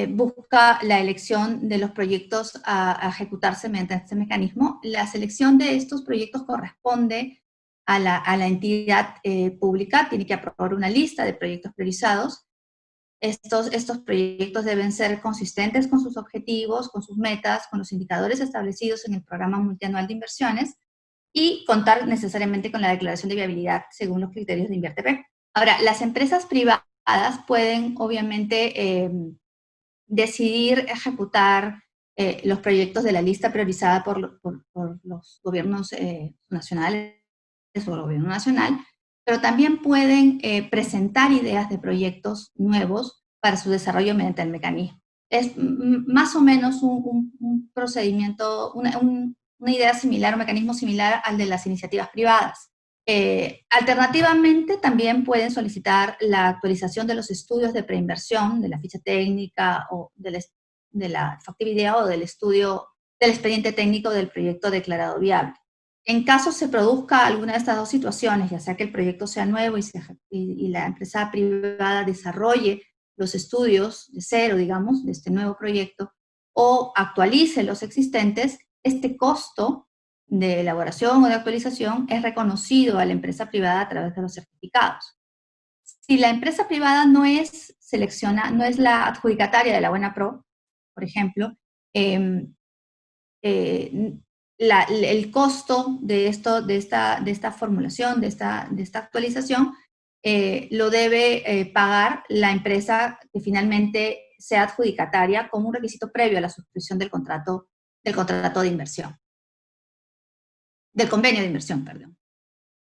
C: busca la elección de los proyectos a ejecutarse mediante este mecanismo. La selección de estos proyectos corresponde a la entidad pública, tiene que aprobar una lista de proyectos priorizados. Estos proyectos deben ser consistentes con sus objetivos, con sus metas, con los indicadores establecidos en el Programa Multianual de Inversiones, y contar necesariamente con la declaración de viabilidad según los criterios de InvierTP. Ahora, las empresas privadas pueden, obviamente, decidir ejecutar los proyectos de la lista priorizada por los gobiernos nacionales o el gobierno nacional, pero también pueden presentar ideas de proyectos nuevos para su desarrollo mediante el mecanismo. Es más o menos un procedimiento, una idea similar, un mecanismo similar al de las iniciativas privadas. Alternativamente, también pueden solicitar la actualización de los estudios de preinversión, de la ficha técnica o de la factibilidad o del estudio del expediente técnico del proyecto declarado viable. En caso se produzca alguna de estas dos situaciones, ya sea que el proyecto sea nuevo y la empresa privada desarrolle los estudios de cero, digamos, de este nuevo proyecto, o actualice los existentes, este costo de elaboración o de actualización es reconocido a la empresa privada a través de los certificados. Si la empresa privada no es la adjudicataria de la Buena Pro, por ejemplo, el costo de esta formulación, de esta actualización, lo debe pagar la empresa que finalmente sea adjudicataria como un requisito previo a la suscripción del contrato de inversión, del convenio de inversión, perdón.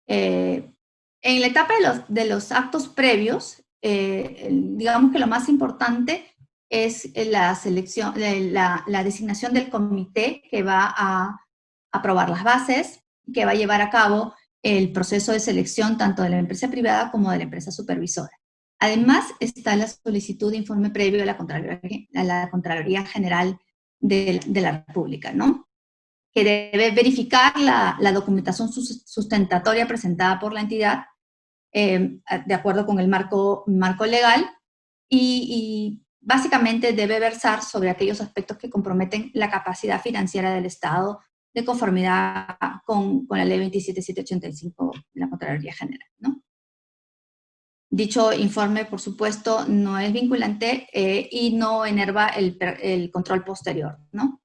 C: En la etapa de los actos previos, digamos que lo más importante es la selección, la designación del comité que va a aprobar las bases, que va a llevar a cabo el proceso de selección tanto de la empresa privada como de la empresa supervisora. Además, está la solicitud de informe previo a la Contraloría General de la República, ¿no? Que debe verificar la documentación sustentatoria presentada por la entidad de acuerdo con el marco legal y básicamente debe versar sobre aquellos aspectos que comprometen la capacidad financiera del Estado de conformidad con la Ley 27785 de la Contraloría General, ¿no? Dicho informe, por supuesto, no es vinculante y no enerva el control posterior, ¿no?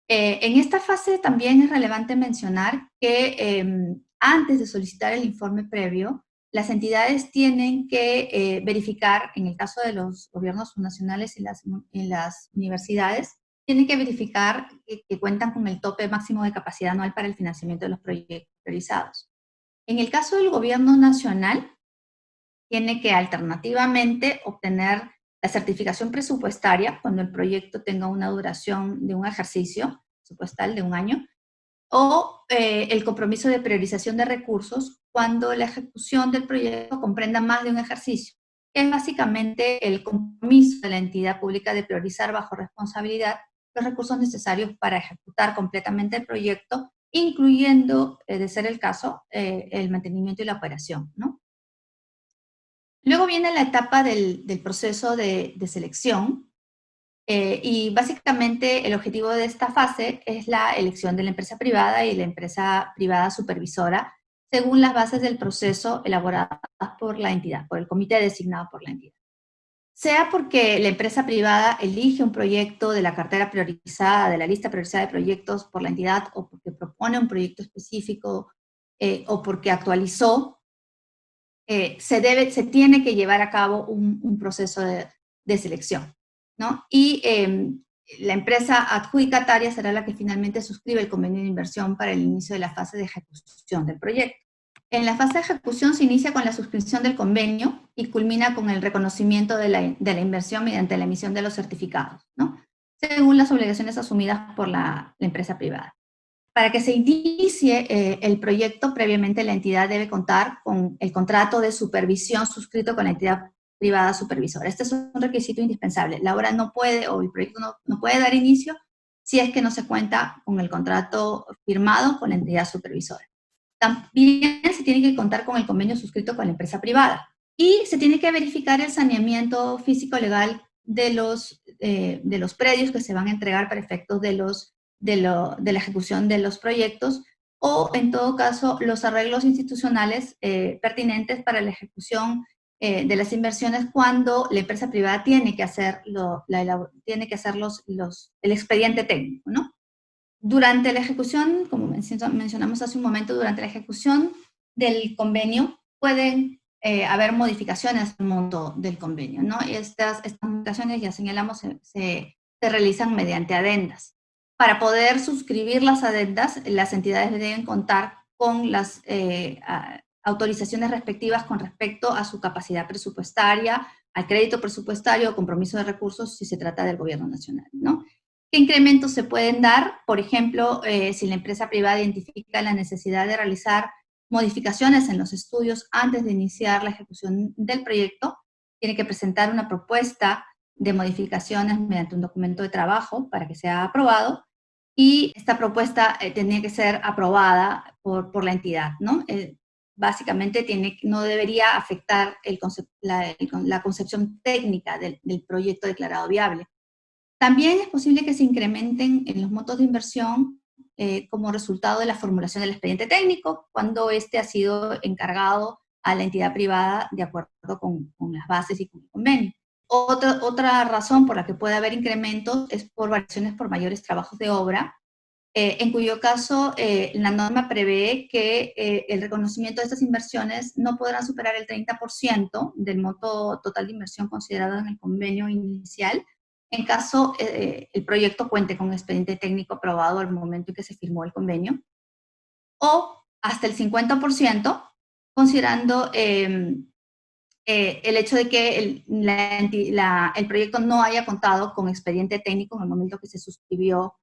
C: En esta fase también es relevante mencionar que antes de solicitar el informe previo, las entidades tienen que verificar, en el caso de los gobiernos nacionales y las universidades, tienen que verificar que cuentan con el tope máximo de capacidad anual para el financiamiento de los proyectos priorizados. En el caso del gobierno nacional, tiene que alternativamente obtener la certificación presupuestaria cuando el proyecto tenga una duración de un ejercicio presupuestal de un año, o el compromiso de priorización de recursos cuando la ejecución del proyecto comprenda más de un ejercicio, que es básicamente el compromiso de la entidad pública de priorizar bajo responsabilidad los recursos necesarios para ejecutar completamente el proyecto, incluyendo, de ser el caso, el mantenimiento y la operación, ¿no? Luego viene la etapa del proceso de selección, y básicamente el objetivo de esta fase es la elección de la empresa privada y la empresa privada supervisora, según las bases del proceso elaboradas por la entidad, por el comité designado por la entidad. Sea porque la empresa privada elige un proyecto de la cartera priorizada, de la lista priorizada de proyectos por la entidad, o porque propone un proyecto específico, o porque actualizó, se tiene que llevar a cabo un proceso de selección, ¿no? Y la empresa adjudicataria será la que finalmente suscribe el convenio de inversión para el inicio de la fase de ejecución del proyecto. En la fase de ejecución se inicia con la suscripción del convenio y culmina con el reconocimiento de la inversión mediante la emisión de los certificados, ¿no? Según las obligaciones asumidas por la empresa privada. Para que se inicie el proyecto, previamente la entidad debe contar con el contrato de supervisión suscrito con la entidad privada supervisora. Este es un requisito indispensable. La obra no puede, o el proyecto no puede dar inicio si es que no se cuenta con el contrato firmado con la entidad supervisora. También se tiene que contar con el convenio suscrito con la empresa privada. Y se tiene que verificar el saneamiento físico-legal de los predios que se van a entregar para efectos de la ejecución de los proyectos, o en todo caso los arreglos institucionales pertinentes para la ejecución de las inversiones cuando la empresa privada tiene que hacer, el expediente técnico, ¿no? Durante la ejecución, como mencionamos hace un momento, durante la ejecución del convenio pueden haber modificaciones al monto del convenio, ¿no? Y estas modificaciones, ya señalamos, se realizan mediante adendas. Para poder suscribir las adendas, las entidades deben contar con las autorizaciones respectivas con respecto a su capacidad presupuestaria, al crédito presupuestario o compromiso de recursos si se trata del gobierno nacional, ¿no? ¿Qué incrementos se pueden dar? Por ejemplo, si la empresa privada identifica la necesidad de realizar modificaciones en los estudios antes de iniciar la ejecución del proyecto, tiene que presentar una propuesta de modificaciones mediante un documento de trabajo para que sea aprobado, y esta propuesta tenía que ser aprobada por la entidad, ¿no? Básicamente no debería afectar la concepción técnica del proyecto declarado viable. También es posible que se incrementen en los montos de inversión como resultado de la formulación del expediente técnico, cuando este ha sido encargado a la entidad privada de acuerdo con las bases y con el convenio. Otra razón por la que puede haber incrementos es por variaciones por mayores trabajos de obra en cuyo caso la norma prevé que el reconocimiento de estas inversiones no podrán superar el 30% del monto total de inversión considerado en el convenio inicial, en caso el proyecto cuente con un expediente técnico aprobado al momento en que se firmó el convenio, o hasta el 50%, considerando el hecho de que el proyecto no haya contado con expediente técnico en el momento que se suscribió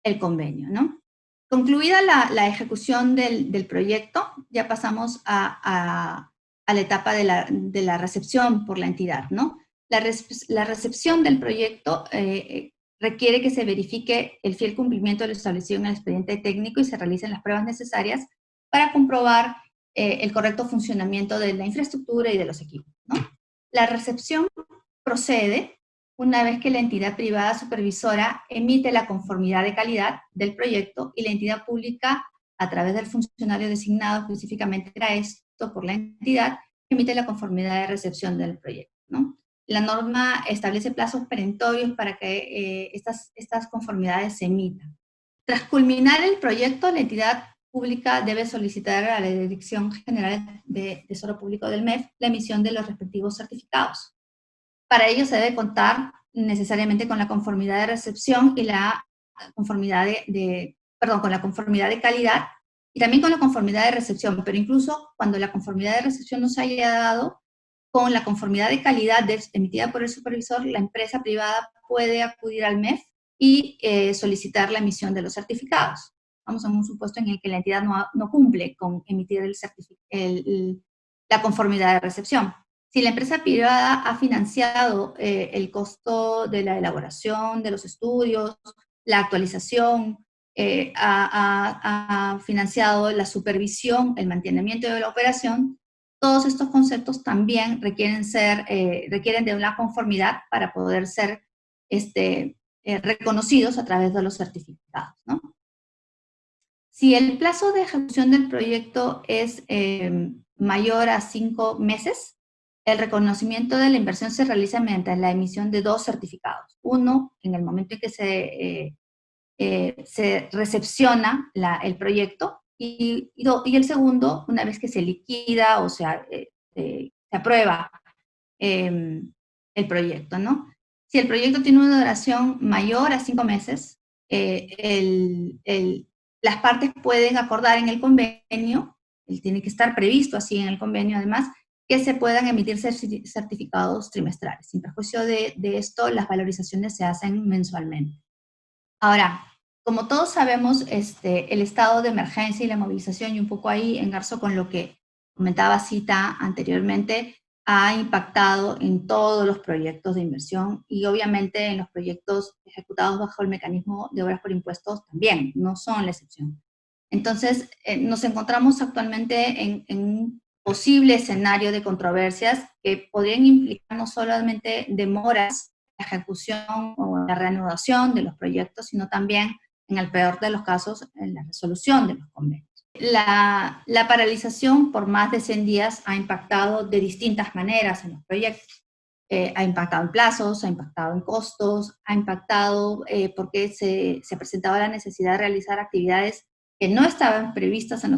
C: el convenio, ¿no? Concluida la ejecución del proyecto, ya pasamos a la etapa de la recepción por la entidad, ¿no? La recepción del proyecto requiere que se verifique el fiel cumplimiento de lo establecido en el expediente técnico y se realicen las pruebas necesarias para comprobar el correcto funcionamiento de la infraestructura y de los equipos, ¿no? La recepción procede una vez que la entidad privada supervisora emite la conformidad de calidad del proyecto y la entidad pública, a través del funcionario designado específicamente para esto por la entidad, emite la conformidad de recepción del proyecto, ¿no? La norma establece plazos perentorios para que estas conformidades se emitan. Tras culminar el proyecto, la entidad pública debe solicitar a la Dirección General de Tesoro Público del MEF la emisión de los respectivos certificados. Para ello se debe contar necesariamente con la conformidad de recepción y la conformidad con la conformidad de calidad y también con la conformidad de recepción, pero incluso cuando la conformidad de recepción no se haya dado, con la conformidad de calidad emitida por el supervisor, la empresa privada puede acudir al MEF y solicitar la emisión de los certificados. Vamos a un supuesto en el que la entidad no cumple con emitir la conformidad de recepción. Si la empresa privada ha financiado el costo de la elaboración de los estudios, la actualización, ha financiado la supervisión, el mantenimiento de la operación, todos estos conceptos también requieren de una conformidad para poder ser reconocidos a través de los certificados, ¿no? Si el plazo de ejecución del proyecto es mayor a 5 meses, el reconocimiento de la inversión se realiza mediante la emisión de 2 certificados. Uno, en el momento en que se recepciona el proyecto, y el segundo, una vez que se liquida o se aprueba el proyecto, ¿no? Si el proyecto tiene una duración mayor a 5 meses, las partes pueden acordar en el convenio, tiene que estar previsto así en el convenio además, que se puedan emitir certificados trimestrales. Sin perjuicio de esto, las valorizaciones se hacen mensualmente. Ahora, como todos sabemos, el estado de emergencia y la movilización, y un poco ahí engarzo con lo que comentaba Cita anteriormente, ha impactado en todos los proyectos de inversión y obviamente en los proyectos ejecutados bajo el mecanismo de obras por impuestos también, no son la excepción. Entonces, nos encontramos actualmente en un posible escenario de controversias que podrían implicar no solamente demoras en la ejecución o la reanudación de los proyectos, sino también, en el peor de los casos, en la resolución de los convenios. La paralización por más de 100 días ha impactado de distintas maneras en los proyectos. Ha impactado en plazos, ha impactado en costos, ha impactado porque se presentaba la necesidad de realizar actividades que no estaban previstas en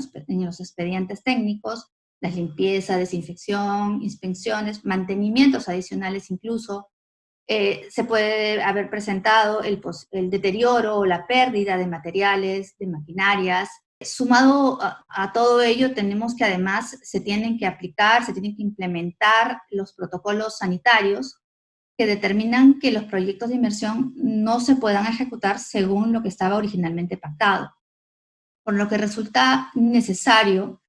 C: los expedientes técnicos, las limpieza, desinfección, inspecciones, mantenimientos adicionales incluso. Se puede haber presentado el deterioro o la pérdida de materiales, de maquinarias. Sumado a todo ello, tenemos que además se tienen que implementar los protocolos sanitarios que determinan que los proyectos de inversión no se puedan ejecutar según lo que estaba originalmente pactado. Por lo que resulta necesario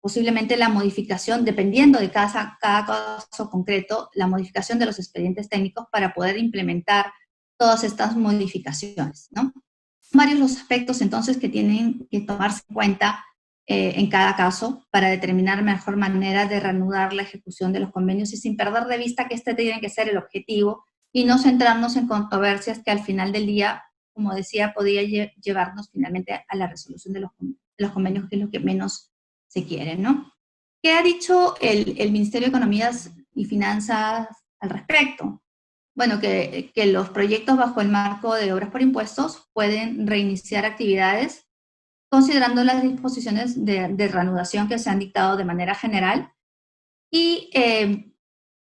C: posiblemente la modificación, dependiendo de cada caso concreto, la modificación de los expedientes técnicos para poder implementar todas estas modificaciones, ¿no? Varios los aspectos entonces que tienen que tomarse en cuenta en cada caso para determinar mejor manera de reanudar la ejecución de los convenios y sin perder de vista que este tiene que ser el objetivo y no centrarnos en controversias que al final del día, como decía, podía llevarnos finalmente a la resolución de los convenios, que es lo que menos se quiere, ¿no? ¿Qué ha dicho el Ministerio de Economía y Finanzas al respecto? bueno, que los proyectos bajo el marco de obras por impuestos pueden reiniciar actividades considerando las disposiciones de reanudación que se han dictado de manera general y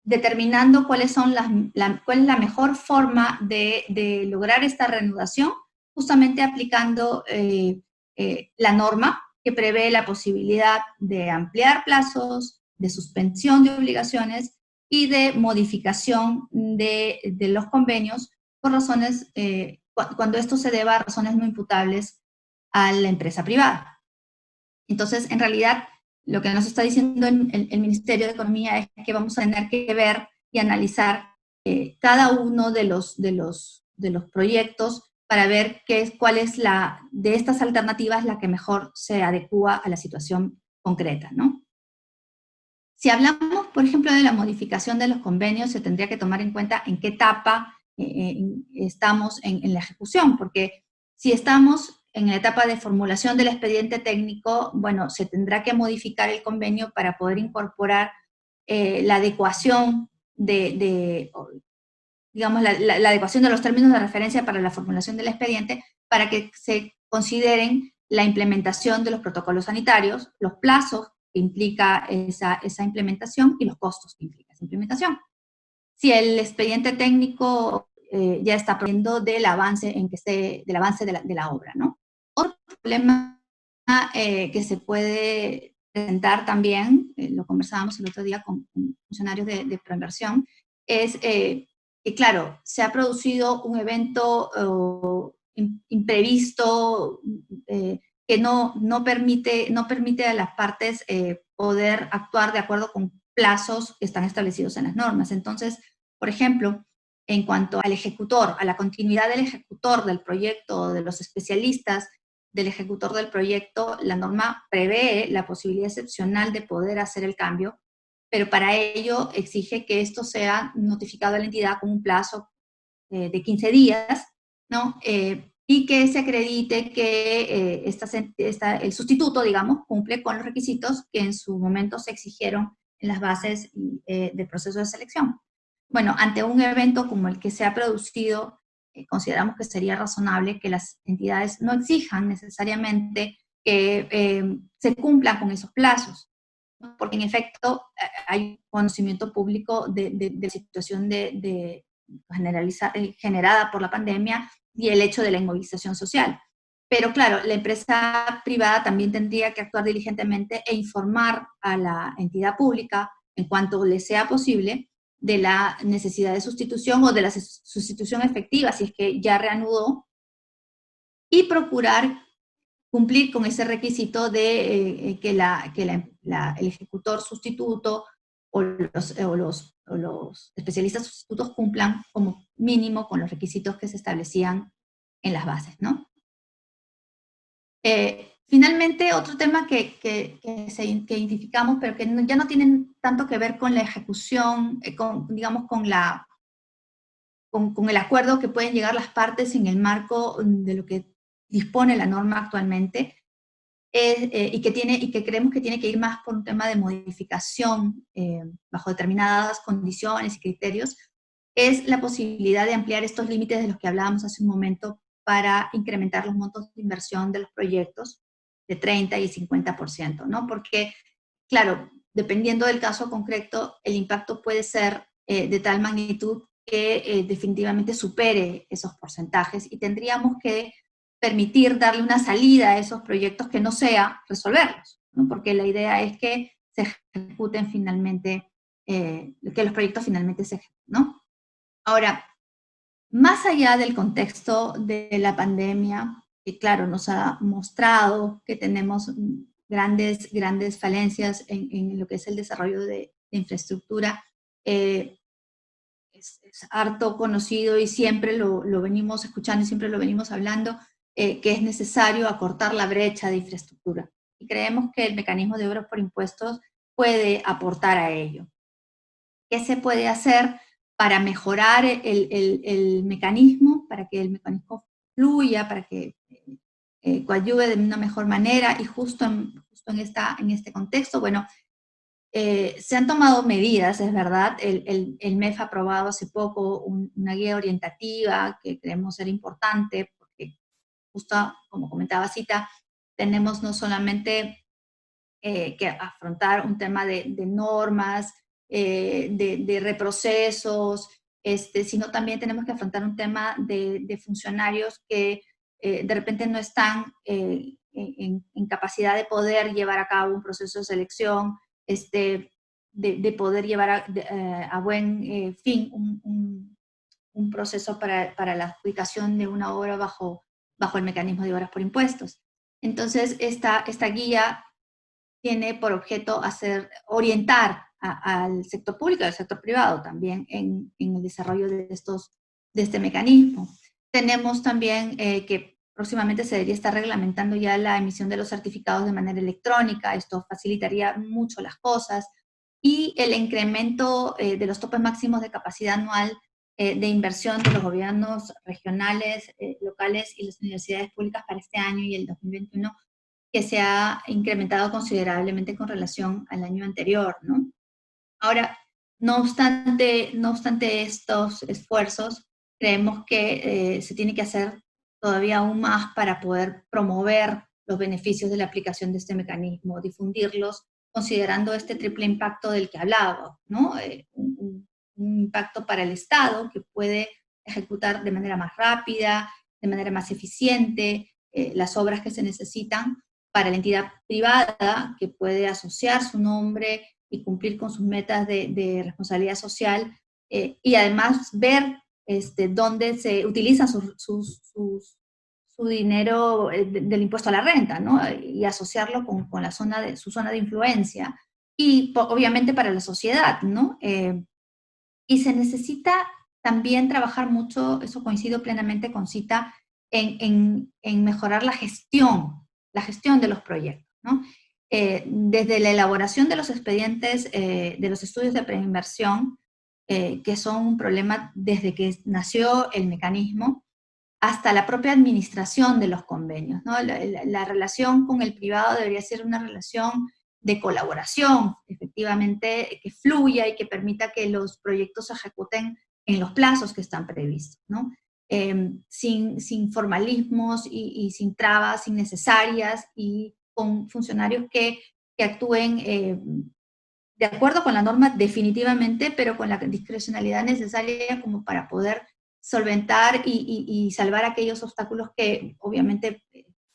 C: determinando cuál es la mejor forma de lograr esta reanudación, justamente aplicando la norma que prevé la posibilidad de ampliar plazos, de suspensión de obligaciones y de modificación de los convenios por razones, cuando esto se deba a razones no imputables a la empresa privada. Entonces, en realidad, lo que nos está diciendo el Ministerio de Economía es que vamos a tener que ver y analizar cada uno de los proyectos para ver cuál es de estas alternativas la que mejor se adecúa a la situación concreta, ¿no? Si hablamos, por ejemplo, de la modificación de los convenios, se tendría que tomar en cuenta en qué etapa estamos en la ejecución, porque si estamos en la etapa de formulación del expediente técnico, bueno, se tendrá que modificar el convenio para poder incorporar la adecuación digamos, la adecuación de los términos de referencia para la formulación del expediente, para que se consideren la implementación de los protocolos sanitarios, los plazos que implica esa implementación y los costos que implica esa implementación. Si el expediente técnico ya está poniendo del avance de la obra, ¿no? Otro problema que se puede presentar también, lo conversábamos el otro día con funcionarios de Proinversión, es que, claro, se ha producido un evento imprevisto que no permite a las partes poder actuar de acuerdo con plazos que están establecidos en las normas. Entonces, por ejemplo, en cuanto al ejecutor, a la continuidad del ejecutor del proyecto, de los especialistas del ejecutor del proyecto, la norma prevé la posibilidad excepcional de poder hacer el cambio, pero para ello exige que esto sea notificado a la entidad con un plazo de 15 días, ¿no? Y que se acredite que el sustituto, digamos, cumple con los requisitos que en su momento se exigieron en las bases del proceso de selección. Bueno, ante un evento como el que se ha producido, consideramos que sería razonable que las entidades no exijan necesariamente que se cumplan con esos plazos, ¿no? Porque en efecto hay conocimiento público de la situación generada por la pandemia y el hecho de la inmovilización social. Pero claro, la empresa privada también tendría que actuar diligentemente e informar a la entidad pública en cuanto le sea posible de la necesidad de sustitución o de la sustitución efectiva, si es que ya reanudó, y procurar cumplir con ese requisito de que el ejecutor sustituto o los especialistas sustitutos cumplan como mínimo con los requisitos que se establecían en las bases, ¿no? Finalmente, otro tema que identificamos, pero que ya no tienen tanto que ver con la ejecución, digamos, con el acuerdo que pueden llegar las partes en el marco de lo que dispone la norma actualmente, y que creemos que tiene que ir más por un tema de modificación bajo determinadas condiciones y criterios, es la posibilidad de ampliar estos límites de los que hablábamos hace un momento para incrementar los montos de inversión de los proyectos de 30 y 50%, ¿no? Porque, claro, dependiendo del caso concreto, el impacto puede ser de tal magnitud que definitivamente supere esos porcentajes y tendríamos que permitir darle una salida a esos proyectos que no sea resolverlos, ¿no? Porque la idea es que se ejecuten finalmente, que los proyectos finalmente se ejecuten, ¿no? Ahora, más allá del contexto de la pandemia, que claro, nos ha mostrado que tenemos grandes falencias en lo que es el desarrollo de infraestructura, es harto conocido y siempre lo venimos escuchando y siempre lo venimos hablando, que es necesario acortar la brecha de infraestructura. Y creemos que el mecanismo de obras por impuestos puede aportar a ello. ¿Qué se puede hacer para mejorar el mecanismo, para que el mecanismo fluya, para que coadyuve de una mejor manera? Y justo en este contexto, bueno, Se han tomado medidas, es verdad. El MEF ha aprobado hace poco una guía orientativa que creemos ser importante, porque justo como comentaba Cita, tenemos no solamente que afrontar un tema de normas, de reprocesos, sino también tenemos que afrontar un tema de funcionarios que de repente no están en capacidad de poder llevar a cabo un proceso de selección, de poder llevar a buen fin un proceso para la adjudicación de una obra bajo el mecanismo de obras por impuestos. Entonces, esta guía tiene por objeto orientar al sector público y al sector privado también en el desarrollo de este mecanismo. Tenemos también que próximamente se debería estar reglamentando ya la emisión de los certificados de manera electrónica. Esto facilitaría mucho las cosas. Y el incremento de los topes máximos de capacidad anual de inversión de los gobiernos regionales, locales y las universidades públicas para este año y el 2021, que se ha incrementado considerablemente con relación al año anterior, ¿no? Ahora, no obstante estos esfuerzos, creemos que se tiene que hacer todavía aún más para poder promover los beneficios de la aplicación de este mecanismo, difundirlos, considerando este triple impacto del que hablaba, ¿no? Un impacto para el Estado, que puede ejecutar de manera más rápida, de manera más eficiente, las obras que se necesitan, para la entidad privada, que puede asociar su nombre y cumplir con sus metas de responsabilidad social, y además ver dónde se utiliza su dinero del impuesto a la renta, ¿no? Y asociarlo con su zona de influencia. Y obviamente para la sociedad, ¿no? Y se necesita también trabajar mucho, eso coincido plenamente con Cita, en mejorar la gestión de los proyectos, ¿no? Desde la elaboración de los expedientes, de los estudios de preinversión, que son un problema desde que nació el mecanismo, hasta la propia administración de los convenios, ¿no? La relación con el privado debería ser una relación de colaboración, efectivamente, que fluya y que permita que los proyectos se ejecuten en los plazos que están previstos, ¿no? Sin formalismos y sin trabas innecesarias, y con funcionarios que actúen de acuerdo con la norma definitivamente, pero con la discrecionalidad necesaria como para poder solventar y salvar aquellos obstáculos que obviamente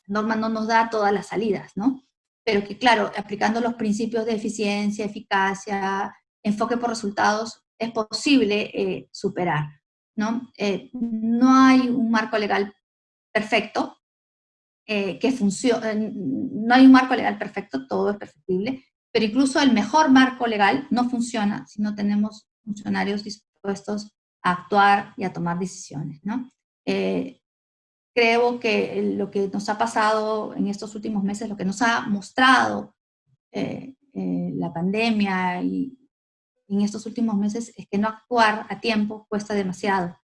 C: la norma no nos da todas las salidas, ¿no? Pero que claro, aplicando los principios de eficiencia, eficacia, enfoque por resultados, es posible superar, ¿no? No hay un marco legal perfecto que funcione, no hay un marco legal perfecto, todo es perfectible, pero incluso el mejor marco legal no funciona si no tenemos funcionarios dispuestos a actuar y a tomar decisiones, ¿no? Creo que lo que nos ha pasado en estos últimos meses, lo que nos ha mostrado la pandemia y en estos últimos meses, es que no actuar a tiempo cuesta demasiado,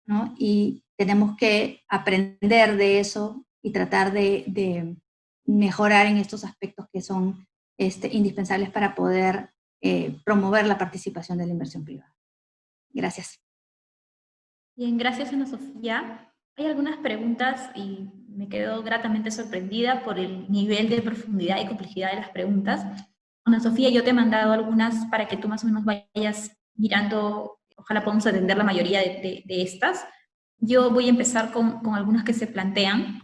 C: ¿no? Y tenemos que aprender de eso y tratar de mejorar en estos aspectos que son indispensables para poder promover la participación de la inversión privada. Gracias.
B: Bien, gracias Ana Sofía. Hay algunas preguntas y me quedo gratamente sorprendida por el nivel de profundidad y complejidad de las preguntas. Ana Sofía, yo te he mandado algunas para que tú más o menos vayas mirando, ojalá podamos atender la mayoría de estas. Yo voy a empezar con algunas que se plantean.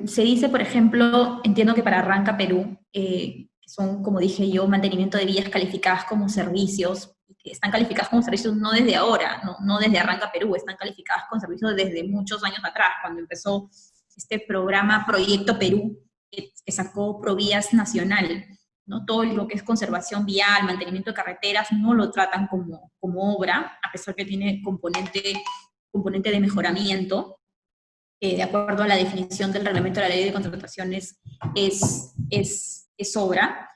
B: Se dice, por ejemplo, entiendo que para Arranca Perú, que son, como dije yo, mantenimiento de vías calificadas como servicios, que están calificadas como servicios no desde ahora, no desde Arranca Perú, están calificadas como servicios desde muchos años atrás, cuando empezó este programa Proyecto Perú, que sacó Provías Nacional, ¿no? Todo lo que es conservación vial, mantenimiento de carreteras, no lo tratan como obra, a pesar que tiene componente de mejoramiento, de acuerdo a la definición del reglamento de la ley de contrataciones, es obra.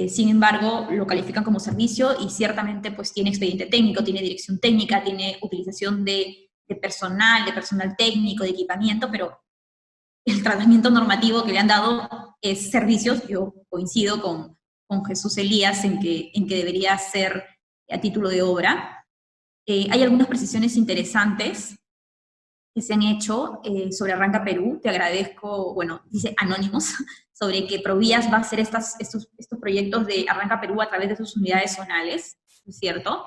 B: Sin embargo, lo califican como servicio y ciertamente pues tiene expediente técnico, tiene dirección técnica, tiene utilización de personal técnico, de equipamiento, pero el tratamiento normativo que le han dado es servicios. Yo coincido con con Jesús Elías en que debería ser a título de obra. Hay algunas precisiones interesantes que se han hecho sobre Arranca Perú. Te agradezco, bueno, dice Anónimos, sobre que Provías va a hacer estos proyectos de Arranca Perú a través de sus unidades zonales, ¿es cierto?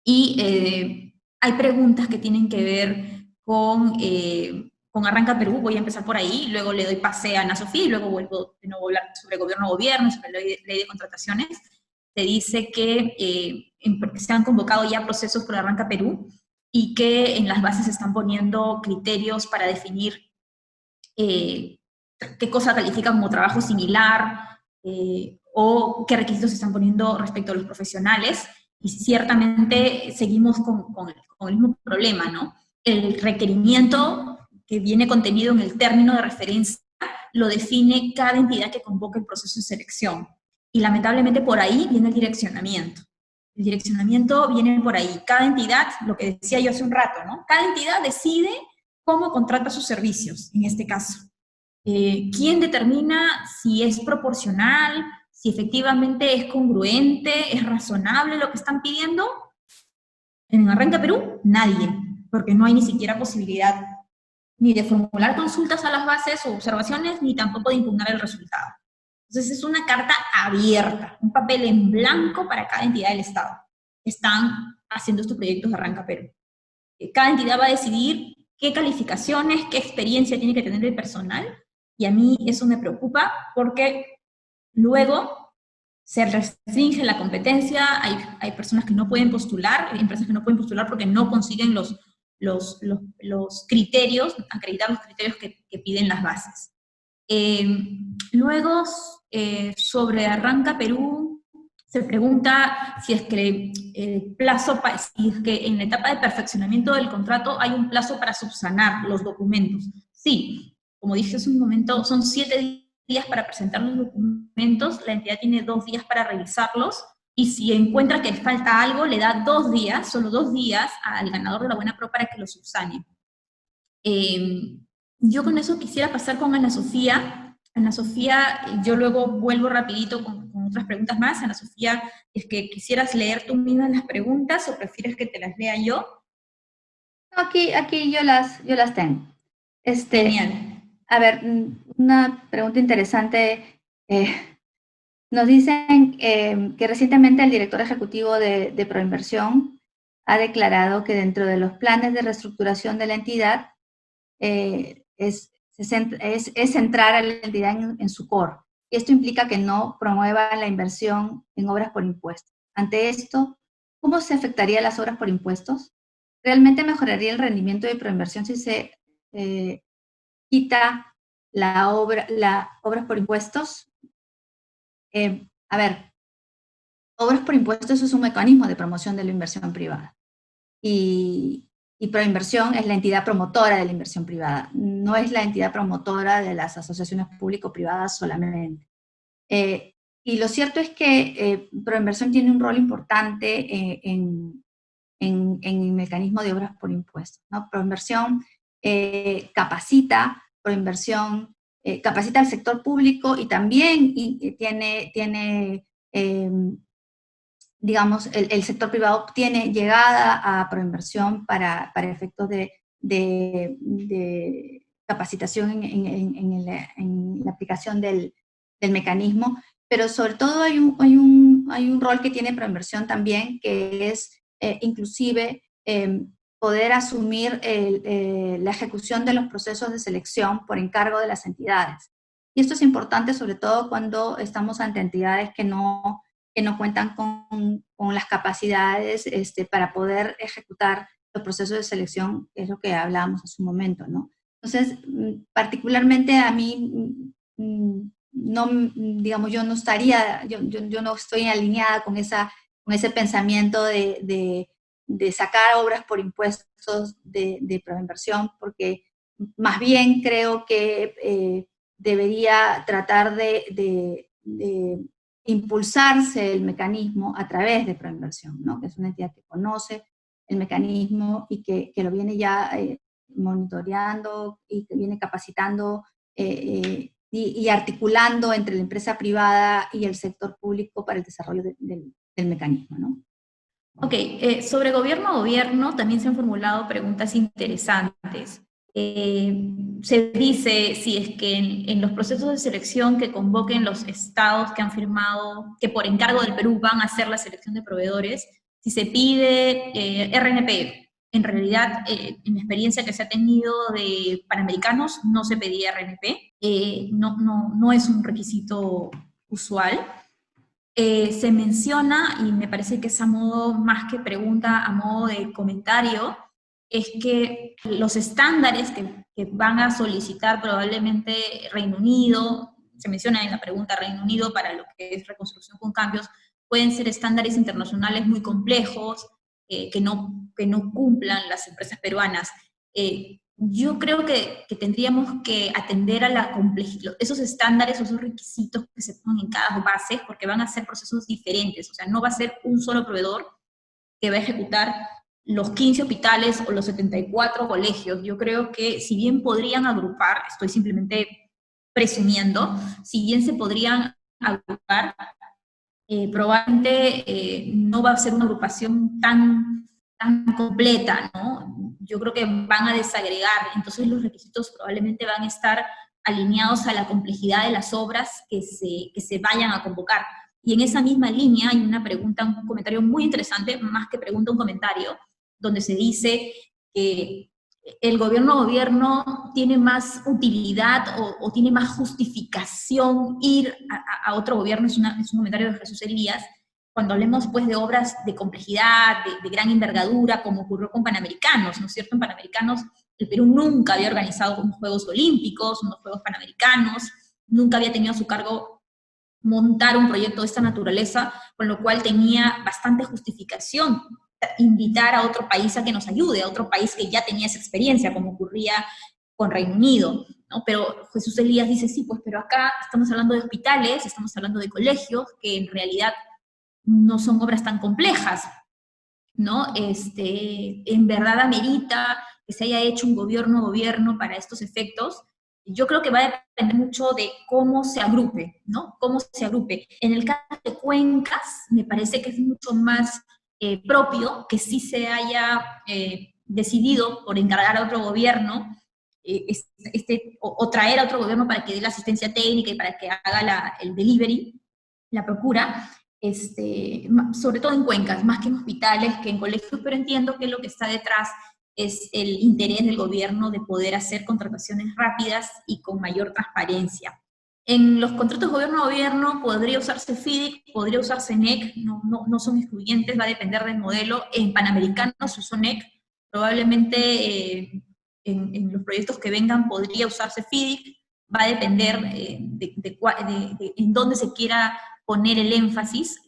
B: Y hay preguntas que tienen que ver con Arranca Perú. Voy a empezar por ahí, luego le doy pase a Ana Sofía y luego vuelvo de nuevo a hablar sobre gobierno y sobre la ley de contrataciones. Se dice que se han convocado ya procesos por Arranca Perú y que en las bases se están poniendo criterios para definir qué cosa califica como trabajo similar o qué requisitos se están poniendo respecto a los profesionales, y ciertamente seguimos con el mismo problema, ¿no? El requerimiento que viene contenido en el término de referencia lo define cada entidad que convoca el proceso de selección, y lamentablemente por ahí viene el direccionamiento. El direccionamiento viene por ahí. Cada entidad, lo que decía yo hace un rato, ¿no? Cada entidad decide cómo contrata sus servicios, en este caso. ¿Quién determina si es proporcional, si efectivamente es congruente, es razonable lo que están pidiendo? En Arranca Perú, nadie, porque no hay ni siquiera posibilidad ni de formular consultas a las bases o observaciones, ni tampoco de impugnar el resultado. Entonces es una carta abierta, un papel en blanco para cada entidad del Estado. Están haciendo estos proyectos de Arranca Perú. Cada entidad va a decidir qué calificaciones, qué experiencia tiene que tener el personal, y a mí eso me preocupa porque luego se restringe la competencia, hay personas que no pueden postular, hay empresas que no pueden postular porque no consiguen los criterios, acreditar los criterios que piden las bases. Luego, sobre Arranca Perú, se pregunta si es que el plazo, si es que en la etapa de perfeccionamiento del contrato hay un plazo para subsanar los documentos. Sí, como dije hace un momento, son 7 días para presentar los documentos, la entidad tiene 2 días para revisarlos, y si encuentra que falta algo, le da 2 días, solo 2 días, al ganador de la buena pro para que lo subsane. Yo con eso quisiera pasar con Ana Sofía. Ana Sofía, yo luego vuelvo rapidito con otras preguntas más. Ana Sofía, es que quisieras leer tú misma las preguntas o prefieres que te las lea yo.
C: Aquí yo las tengo.
B: Genial.
C: A ver, una pregunta interesante. Nos dicen que recientemente el director ejecutivo de Proinversión ha declarado que dentro de los planes de reestructuración de la entidad es centrar a la entidad en su core. Y esto implica que no promueva la inversión en obras por impuestos. Ante esto, ¿cómo se afectaría las obras por impuestos? ¿Realmente mejoraría el rendimiento de Proinversión si se quita las obras por impuestos? A ver, obras por impuestos es un mecanismo de promoción de la inversión privada. Y Proinversión es la entidad promotora de la inversión privada, no es la entidad promotora de las asociaciones público-privadas solamente. Y lo cierto es que Proinversión tiene un rol importante en el mecanismo de obras por impuestos, ¿no? Proinversión capacita, Proinversión capacita al sector público y también tiene digamos, el sector privado tiene llegada a Proinversión para efectos de capacitación en la aplicación del mecanismo, pero sobre todo hay un rol que tiene Proinversión también, que es inclusive poder asumir la ejecución de los procesos de selección por encargo de las entidades. Y esto es importante sobre todo cuando estamos ante entidades que no cuentan con las capacidades para poder ejecutar los procesos de selección, que es lo que hablábamos hace un momento, ¿no? Entonces, particularmente a mí, no, digamos, yo no estoy alineada con ese pensamiento de sacar obras por impuestos de Proinversión, porque más bien creo que debería tratar de impulsarse el mecanismo a través de Proinversión, ¿no? Que es una entidad que conoce el mecanismo y que lo viene ya monitoreando y que viene capacitando y articulando entre la empresa privada y el sector público para el desarrollo del mecanismo, ¿no?
B: Ok, sobre gobierno a gobierno también se han formulado preguntas interesantes. Se dice si es que en los procesos de selección que convoquen los estados que han firmado, que por encargo del Perú van a hacer la selección de proveedores, si se pide RNP. En realidad, en la experiencia que se ha tenido de Panamericanos, no se pedía RNP, no es un requisito usual. Se menciona, y me parece que es a modo, más que pregunta, a modo de comentario, es que los estándares que van a solicitar probablemente Reino Unido, se menciona en la pregunta Reino Unido para lo que es reconstrucción con cambios, pueden ser estándares internacionales muy complejos, que no cumplan las empresas peruanas. Yo creo que tendríamos que atender a la complejidad, esos estándares o esos requisitos que se ponen en cada base, porque van a ser procesos diferentes, o sea, no va a ser un solo proveedor que va a ejecutar los 15 hospitales o los 74 colegios. Yo creo que si bien podrían agrupar, estoy simplemente presumiendo, si bien se podrían agrupar, probablemente no va a ser una agrupación tan completa, ¿no? Yo creo que van a desagregar, entonces los requisitos probablemente van a estar alineados a la complejidad de las obras que se vayan a convocar. Y en esa misma línea hay una pregunta, un comentario muy interesante, más que pregunta, un comentario, donde se dice que el gobierno tiene más utilidad o tiene más justificación ir a otro gobierno, es un comentario de Jesús Elías, cuando hablemos pues de obras de complejidad, de gran envergadura, como ocurrió con Panamericanos, ¿no es cierto? En Panamericanos el Perú nunca había organizado unos Juegos Olímpicos, unos Juegos Panamericanos, nunca había tenido a su cargo montar un proyecto de esta naturaleza, con lo cual tenía bastante justificación invitar a otro país a que nos ayude, a otro país que ya tenía esa experiencia, como ocurría con Reino Unido, ¿no? Pero Jesús Elías dice, sí, pues, pero acá estamos hablando de hospitales, estamos hablando de colegios, que en realidad no son obras tan complejas, ¿no? En verdad amerita que se haya hecho un gobierno para estos efectos. Yo creo que va a depender mucho de cómo se agrupe, ¿no? Cómo se agrupe. En el caso de Cuencas, me parece que es mucho más propio que sí se haya decidido por encargar a otro gobierno o traer a otro gobierno para que dé la asistencia técnica y para que haga el delivery, la procura, sobre todo en Cuencas, más que en hospitales, que en colegios, pero entiendo que lo que está detrás es el interés del gobierno de poder hacer contrataciones rápidas y con mayor transparencia. En los contratos gobierno a gobierno podría usarse FIDIC, podría usarse NEC, no son excluyentes, va a depender del modelo. En Panamericano se usó NEC, probablemente en los proyectos que vengan podría usarse FIDIC, va a depender en dónde se quiera poner el énfasis.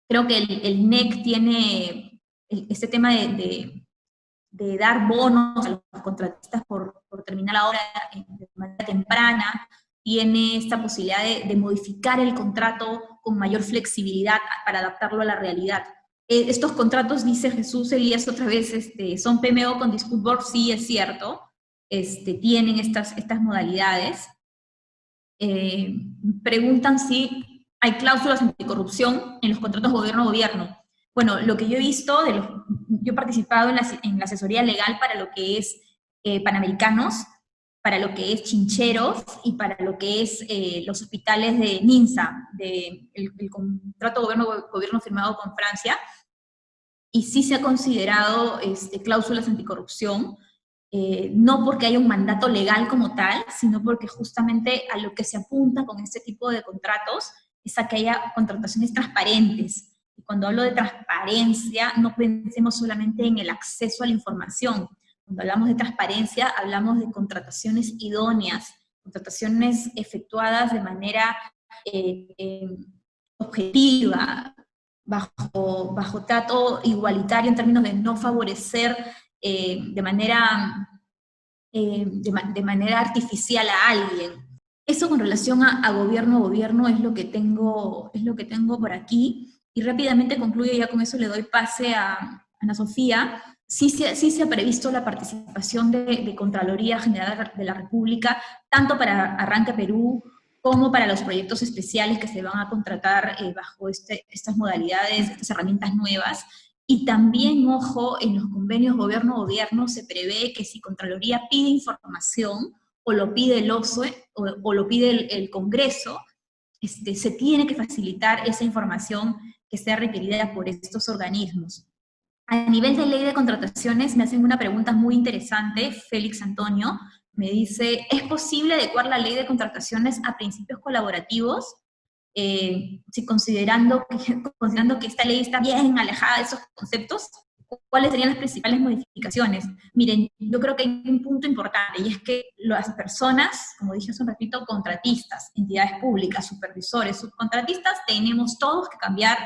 B: Creo que el NEC tiene este tema de dar bonos a los contratistas por terminar la obra de manera temprana, tiene esta posibilidad de modificar el contrato con mayor flexibilidad para adaptarlo a la realidad. Estos contratos, dice Jesús Elías otra vez, son PMO con Dispute Board, sí es cierto, tienen estas modalidades. Preguntan si hay cláusulas anticorrupción en los contratos gobierno a gobierno. Bueno, lo que yo he visto, yo he participado en la asesoría legal para lo que es Panamericanos, para lo que es Chincheros y para lo que es los hospitales de NINSA, el contrato gobierno firmado con Francia, y sí se ha considerado cláusulas anticorrupción, no porque haya un mandato legal como tal, sino porque justamente a lo que se apunta con este tipo de contratos es a que haya contrataciones transparentes. Y cuando hablo de transparencia, no pensemos solamente en el acceso a la información. Cuando hablamos de transparencia, hablamos de contrataciones idóneas, contrataciones efectuadas de manera objetiva, bajo trato igualitario en términos de no favorecer de manera artificial a alguien. Eso con relación a gobierno es lo que tengo por aquí. Y rápidamente concluyo, ya con eso le doy pase a Ana Sofía, sí se ha previsto la participación de Contraloría General de la República, tanto para Arranca Perú como para los proyectos especiales que se van a contratar bajo estas modalidades, estas herramientas nuevas. Y también, ojo, en los convenios gobierno-gobierno se prevé que si Contraloría pide información, o lo pide el OSCE, o lo pide el Congreso, se tiene que facilitar esa información que sea requerida por estos organismos. A nivel de ley de contrataciones, me hacen una pregunta muy interesante, Félix Antonio, me dice, ¿es posible adecuar la ley de contrataciones a principios colaborativos? Si considerando que esta ley está bien alejada de esos conceptos, ¿cuáles serían las principales modificaciones? Miren, yo creo que hay un punto importante, y es que las personas, como dije hace un ratito, contratistas, entidades públicas, supervisores, subcontratistas, tenemos todos que cambiar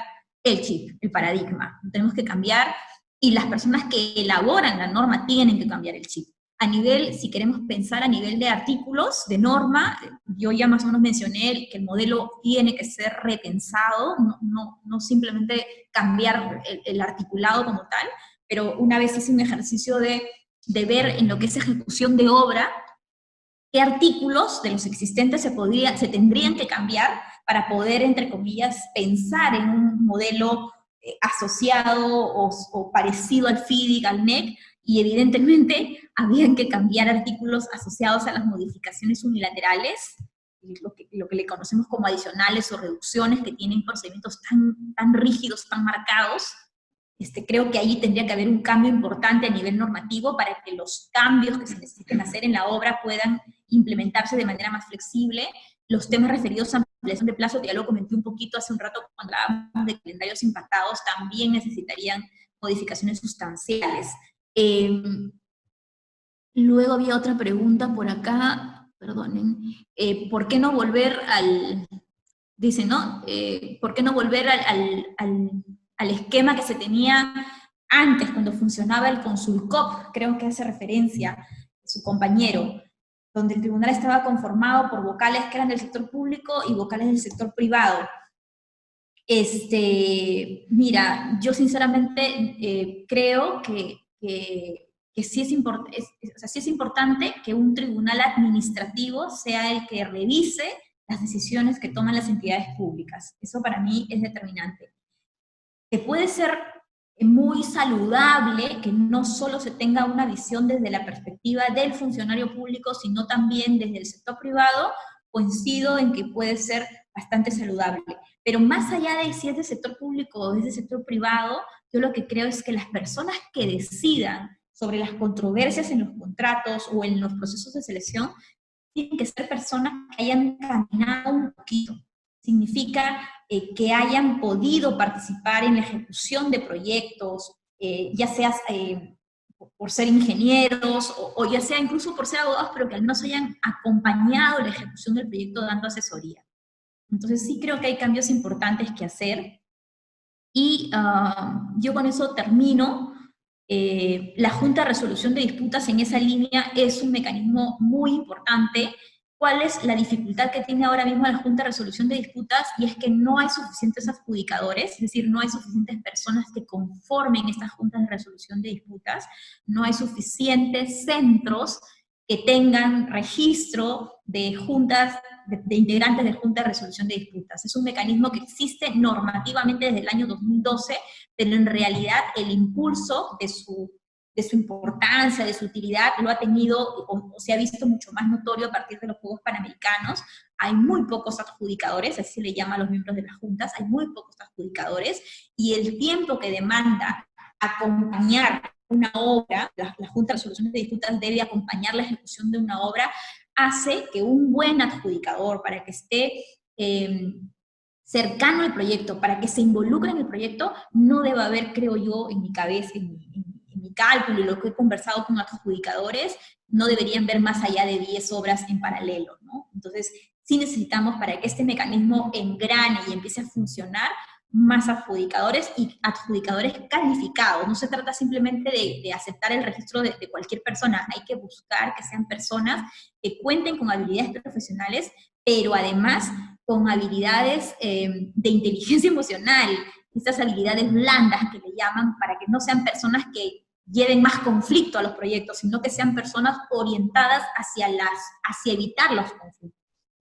B: el chip, el paradigma. Tenemos que cambiar, y las personas que elaboran la norma tienen que cambiar el chip. A nivel, si queremos pensar a nivel de artículos, de norma, yo ya más o menos mencioné que el modelo tiene que ser repensado, no simplemente cambiar el articulado como tal, pero una vez hice un ejercicio de ver en lo que es ejecución de obra, qué artículos de los existentes se tendrían que cambiar para poder, entre comillas, pensar en un modelo asociado o parecido al FIDIC, al MEC, y evidentemente habían que cambiar artículos asociados a las modificaciones unilaterales, lo que le conocemos como adicionales o reducciones, que tienen procedimientos tan rígidos, tan marcados. Creo que ahí tendría que haber un cambio importante a nivel normativo para que los cambios que se necesiten hacer en la obra puedan implementarse de manera más flexible. Los temas referidos a ampliación de plazo, que ya lo comenté un poquito hace un rato cuando hablábamos de calendarios impactados, también necesitarían modificaciones sustanciales. Luego había otra pregunta por acá, perdonen, ¿por qué no volver dice, ¿no? ¿Por qué no volver al esquema que se tenía antes, cuando funcionaba el Consulcop? Creo que hace referencia a su compañero, donde el tribunal estaba conformado por vocales que eran del sector público y vocales del sector privado. Mira, yo sinceramente creo que sí es importante que un tribunal administrativo sea el que revise las decisiones que toman las entidades públicas. Eso para mí es determinante. Que puede ser muy saludable que no solo se tenga una visión desde la perspectiva del funcionario público, sino también desde el sector privado, coincido en que puede ser bastante saludable. Pero más allá de si es del sector público o es del sector privado, yo lo que creo es que las personas que decidan sobre las controversias en los contratos o en los procesos de selección tienen que ser personas que hayan caminado un poquito. Significa que hayan podido participar en la ejecución de proyectos, ya sea por ser ingenieros o ya sea incluso por ser abogados, pero que al menos hayan acompañado la ejecución del proyecto dando asesoría. Entonces sí creo que hay cambios importantes que hacer, y yo con eso termino. La Junta de Resolución de Disputas en esa línea es un mecanismo muy importante. ¿Cuál es la dificultad que tiene ahora mismo la Junta de Resolución de Disputas? Y es que no hay suficientes adjudicadores, es decir, no hay suficientes personas que conformen estas juntas de resolución de disputas, no hay suficientes centros que tengan registro de juntas, de integrantes de junta de resolución de disputas. Es un mecanismo que existe normativamente desde el año 2012, pero en realidad el impulso de su importancia, de su utilidad, lo ha tenido o se ha visto mucho más notorio a partir de los Juegos Panamericanos. Hay muy pocos adjudicadores, así se le llama a los miembros de las juntas, hay muy pocos adjudicadores, y el tiempo que demanda acompañar una obra, la Junta de Resolución de Disputas debe acompañar la ejecución de una obra, hace que un buen adjudicador, para que esté cercano al proyecto, para que se involucre en el proyecto, no debe haber, creo yo, en mi cabeza, en mi cálculo y lo que he conversado con adjudicadores, no deberían ver más allá de 10 obras en paralelo, ¿no? Entonces, sí necesitamos, para que este mecanismo engrane y empiece a funcionar, más adjudicadores y adjudicadores calificados. No se trata simplemente de aceptar el registro de cualquier persona, hay que buscar que sean personas que cuenten con habilidades profesionales, pero además con habilidades de inteligencia emocional, estas habilidades blandas que le llaman, para que no sean personas que lleven más conflicto a los proyectos, sino que sean personas orientadas hacia evitar los conflictos.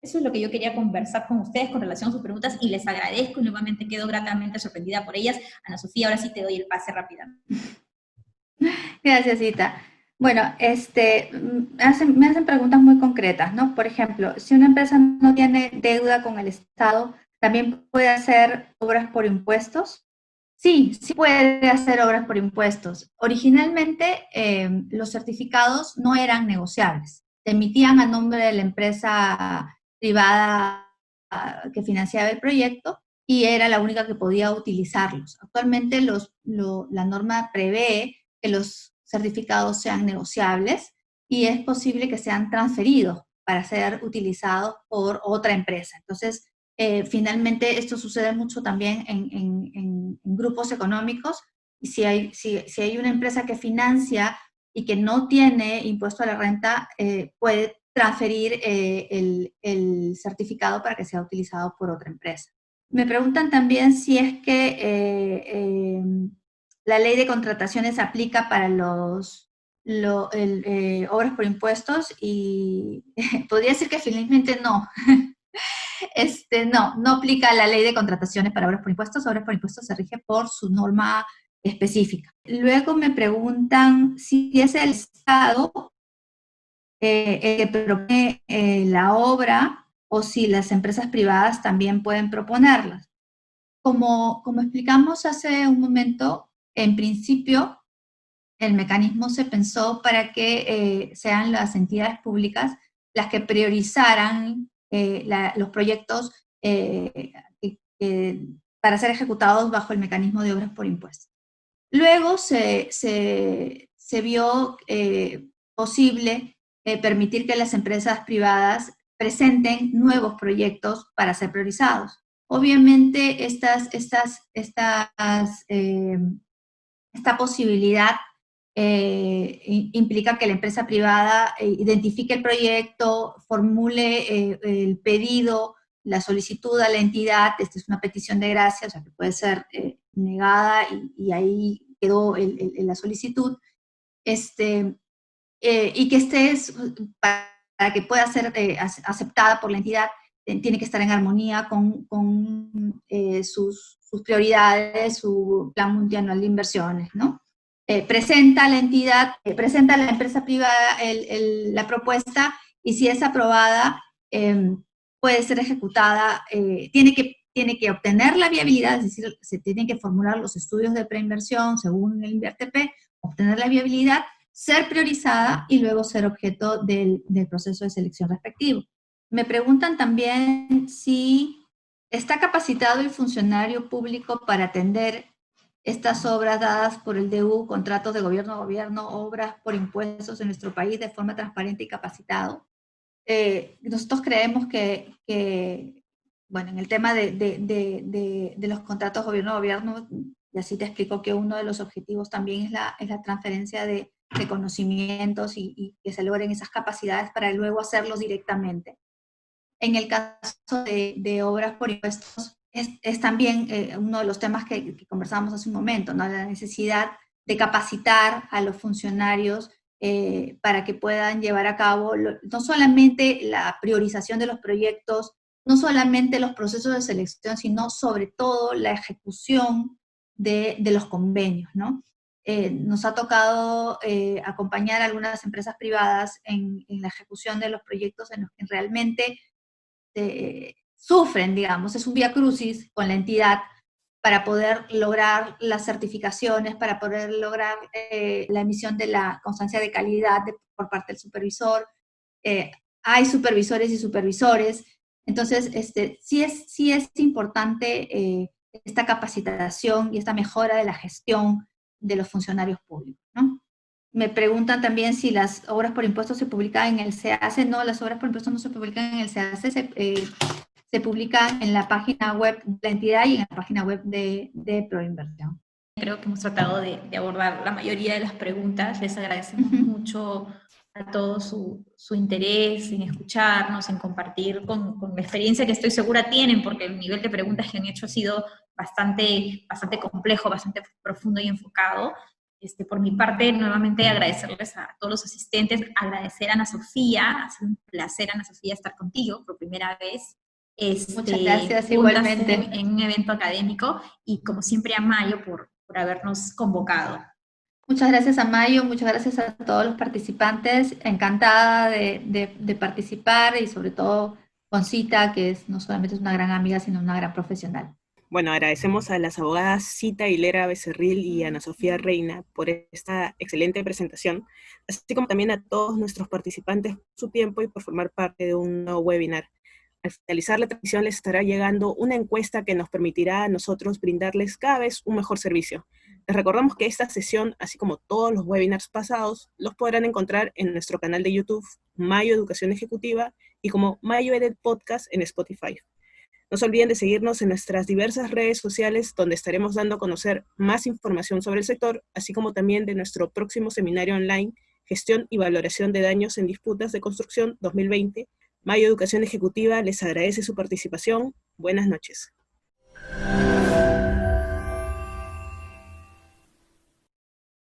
B: Eso es lo que yo quería conversar con ustedes con relación a sus preguntas, y les agradezco y nuevamente quedo gratamente sorprendida por ellas. Ana Sofía, ahora sí te doy el pase rápidamente.
C: Gracias, Ita. Bueno, me hacen preguntas muy concretas, ¿no? Por ejemplo, si una empresa no tiene deuda con el Estado, ¿también puede hacer obras por impuestos? Sí, sí puede hacer obras por impuestos. Originalmente, los certificados no eran negociables. Se emitían a nombre de la empresa privada que financiaba el proyecto y era la única que podía utilizarlos. Actualmente la norma prevé que los certificados sean negociables y es posible que sean transferidos para ser utilizados por otra empresa. Entonces, finalmente esto sucede mucho también en grupos económicos, y si hay una empresa que financia y que no tiene impuesto a la renta, puede transferir el certificado para que sea utilizado por otra empresa. Me preguntan también si es que la ley de contrataciones aplica para obras por impuestos, y podría decir que finalmente no. No aplica la ley de contrataciones para obras por impuestos. Obras por impuestos se rige por su norma específica. Luego me preguntan si es el Estado el que propone la obra o si las empresas privadas también pueden proponerlas. Como explicamos hace un momento, en principio el mecanismo se pensó para que sean las entidades públicas las que priorizaran los proyectos para ser ejecutados bajo el mecanismo de obras por impuestos. Luego se vio posible permitir que las empresas privadas presenten nuevos proyectos para ser priorizados. Obviamente esta posibilidad implica que la empresa privada identifique el proyecto, formule el pedido, la solicitud a la entidad. Esta es una petición de gracia, o sea que puede ser negada y ahí quedó la solicitud, y que para que pueda ser aceptada por la entidad, tiene que estar en armonía con sus prioridades, su plan multianual de inversiones, ¿no? Presenta a la empresa privada la propuesta, y si es aprobada, puede ser ejecutada. Tiene que obtener la viabilidad, es decir, se tienen que formular los estudios de preinversión según el INVIERTP, obtener la viabilidad, ser priorizada y luego ser objeto del proceso de selección respectivo. Me preguntan también si está capacitado el funcionario público para atender estas obras dadas por el DU, contratos de gobierno a gobierno, obras por impuestos en nuestro país de forma transparente y capacitado. Nosotros creemos que bueno, en el tema de los contratos gobierno a gobierno, y así te explico que uno de los objetivos también es la transferencia de conocimientos y que se logren esas capacidades para luego hacerlos directamente. En el caso de obras por impuestos, es también uno de los temas que conversábamos hace un momento, ¿no? La necesidad de capacitar a los funcionarios para que puedan llevar a cabo no solamente la priorización de los proyectos, no solamente los procesos de selección, sino sobre todo la ejecución de los convenios, ¿no? Nos ha tocado acompañar a algunas empresas privadas en la ejecución de los proyectos en los que realmente sufren, digamos, es un vía crucis con la entidad para poder lograr las certificaciones, para poder lograr la emisión de la constancia de calidad por parte del supervisor. Hay supervisores y supervisores, entonces sí es importante esta capacitación y esta mejora de la gestión de los funcionarios públicos, ¿no? Me preguntan también si las obras por impuestos se publican en el SEACE. No, las obras por impuestos no se publican en el SEACE, se publican en la página web de la entidad y en la página web de Proinversión.
B: Creo que hemos tratado de abordar la mayoría de las preguntas. Les agradecemos mucho a todos su interés en escucharnos, en compartir con la experiencia que estoy segura tienen, porque el nivel de preguntas que han hecho ha sido bastante complejo, bastante profundo y enfocado. Por mi parte, nuevamente agradecerles a todos los asistentes, agradecer a Ana Sofía, ha sido un placer, Ana Sofía, estar contigo por primera vez.
C: Muchas gracias,
B: juntas
C: igualmente.
B: en un evento académico, y como siempre a Mayo por habernos convocado.
C: Muchas gracias a Mayo, muchas gracias a todos los participantes, encantada de participar y sobre todo con Cita, que no solamente es una gran amiga, sino una gran profesional.
A: Bueno, agradecemos a las abogadas Cita Hilera Becerril y Ana Sofía Reina por esta excelente presentación, así como también a todos nuestros participantes por su tiempo y por formar parte de un nuevo webinar. Al finalizar la transmisión les estará llegando una encuesta que nos permitirá a nosotros brindarles cada vez un mejor servicio. Les recordamos que esta sesión, así como todos los webinars pasados, los podrán encontrar en nuestro canal de YouTube, Mayo Educación Ejecutiva, y como Mayo Edit Podcast en Spotify. No se olviden de seguirnos en nuestras diversas redes sociales, donde estaremos dando a conocer más información sobre el sector, así como también de nuestro próximo seminario online, Gestión y Valoración de Daños en Disputas de Construcción 2020. Mayo Educación Ejecutiva les agradece su participación. Buenas noches.